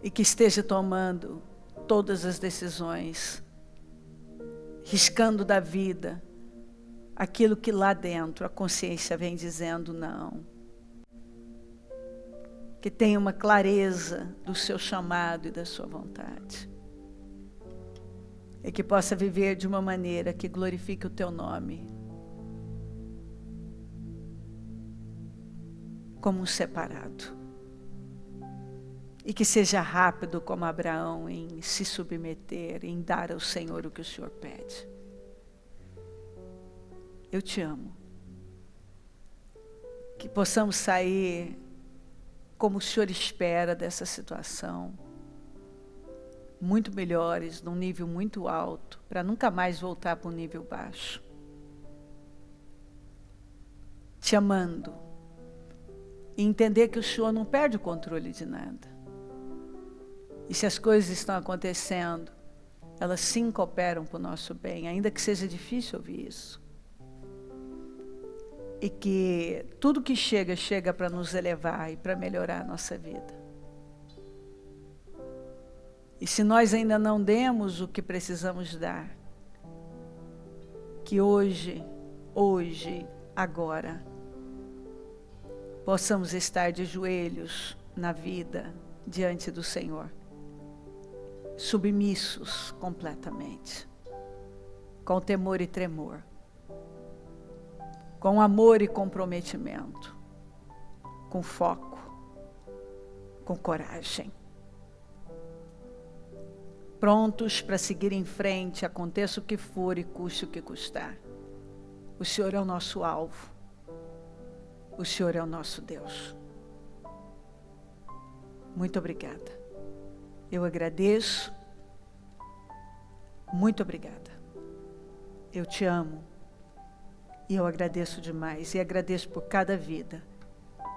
E que esteja tomando todas as decisões, riscando da vida aquilo que lá dentro a consciência vem dizendo não. Que tenha uma clareza do seu chamado e da sua vontade. E que possa viver de uma maneira que glorifique o teu nome. Como um separado. E que seja rápido como Abraão em se submeter, em dar ao Senhor o que o Senhor pede. Eu te amo. Que possamos sair como o Senhor espera dessa situação. Muito melhores, num nível muito alto, para nunca mais voltar para um nível baixo. Te amando. E entender que o Senhor não perde o controle de nada. E se as coisas estão acontecendo, elas sim cooperam para o nosso bem, ainda que seja difícil ouvir isso. E que tudo que chega, chega para nos elevar e para melhorar a nossa vida. E se nós ainda não demos o que precisamos dar, que hoje, agora, possamos estar de joelhos na vida, diante do Senhor. Submissos completamente. Com temor e tremor. Com amor e comprometimento. Com foco. Com coragem. Prontos para seguir em frente, aconteça o que for e custe o que custar. O Senhor é o nosso alvo. O Senhor é o nosso Deus. Muito obrigada. Eu agradeço. Muito obrigada. Eu te amo. E eu agradeço demais. E agradeço por cada vida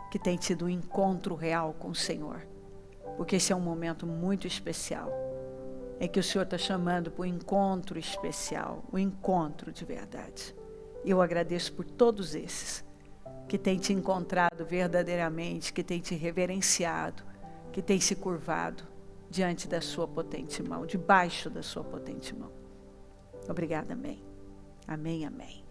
que tem tido um encontro real com o Senhor. Porque esse é um momento muito especial. Em que o Senhor está chamando para um encontro especial. Um encontro de verdade. E eu agradeço por todos esses que têm te encontrado verdadeiramente, que têm te reverenciado, que têm se curvado diante da sua potente mão, debaixo da sua potente mão. Obrigada, amém. Amém, amém.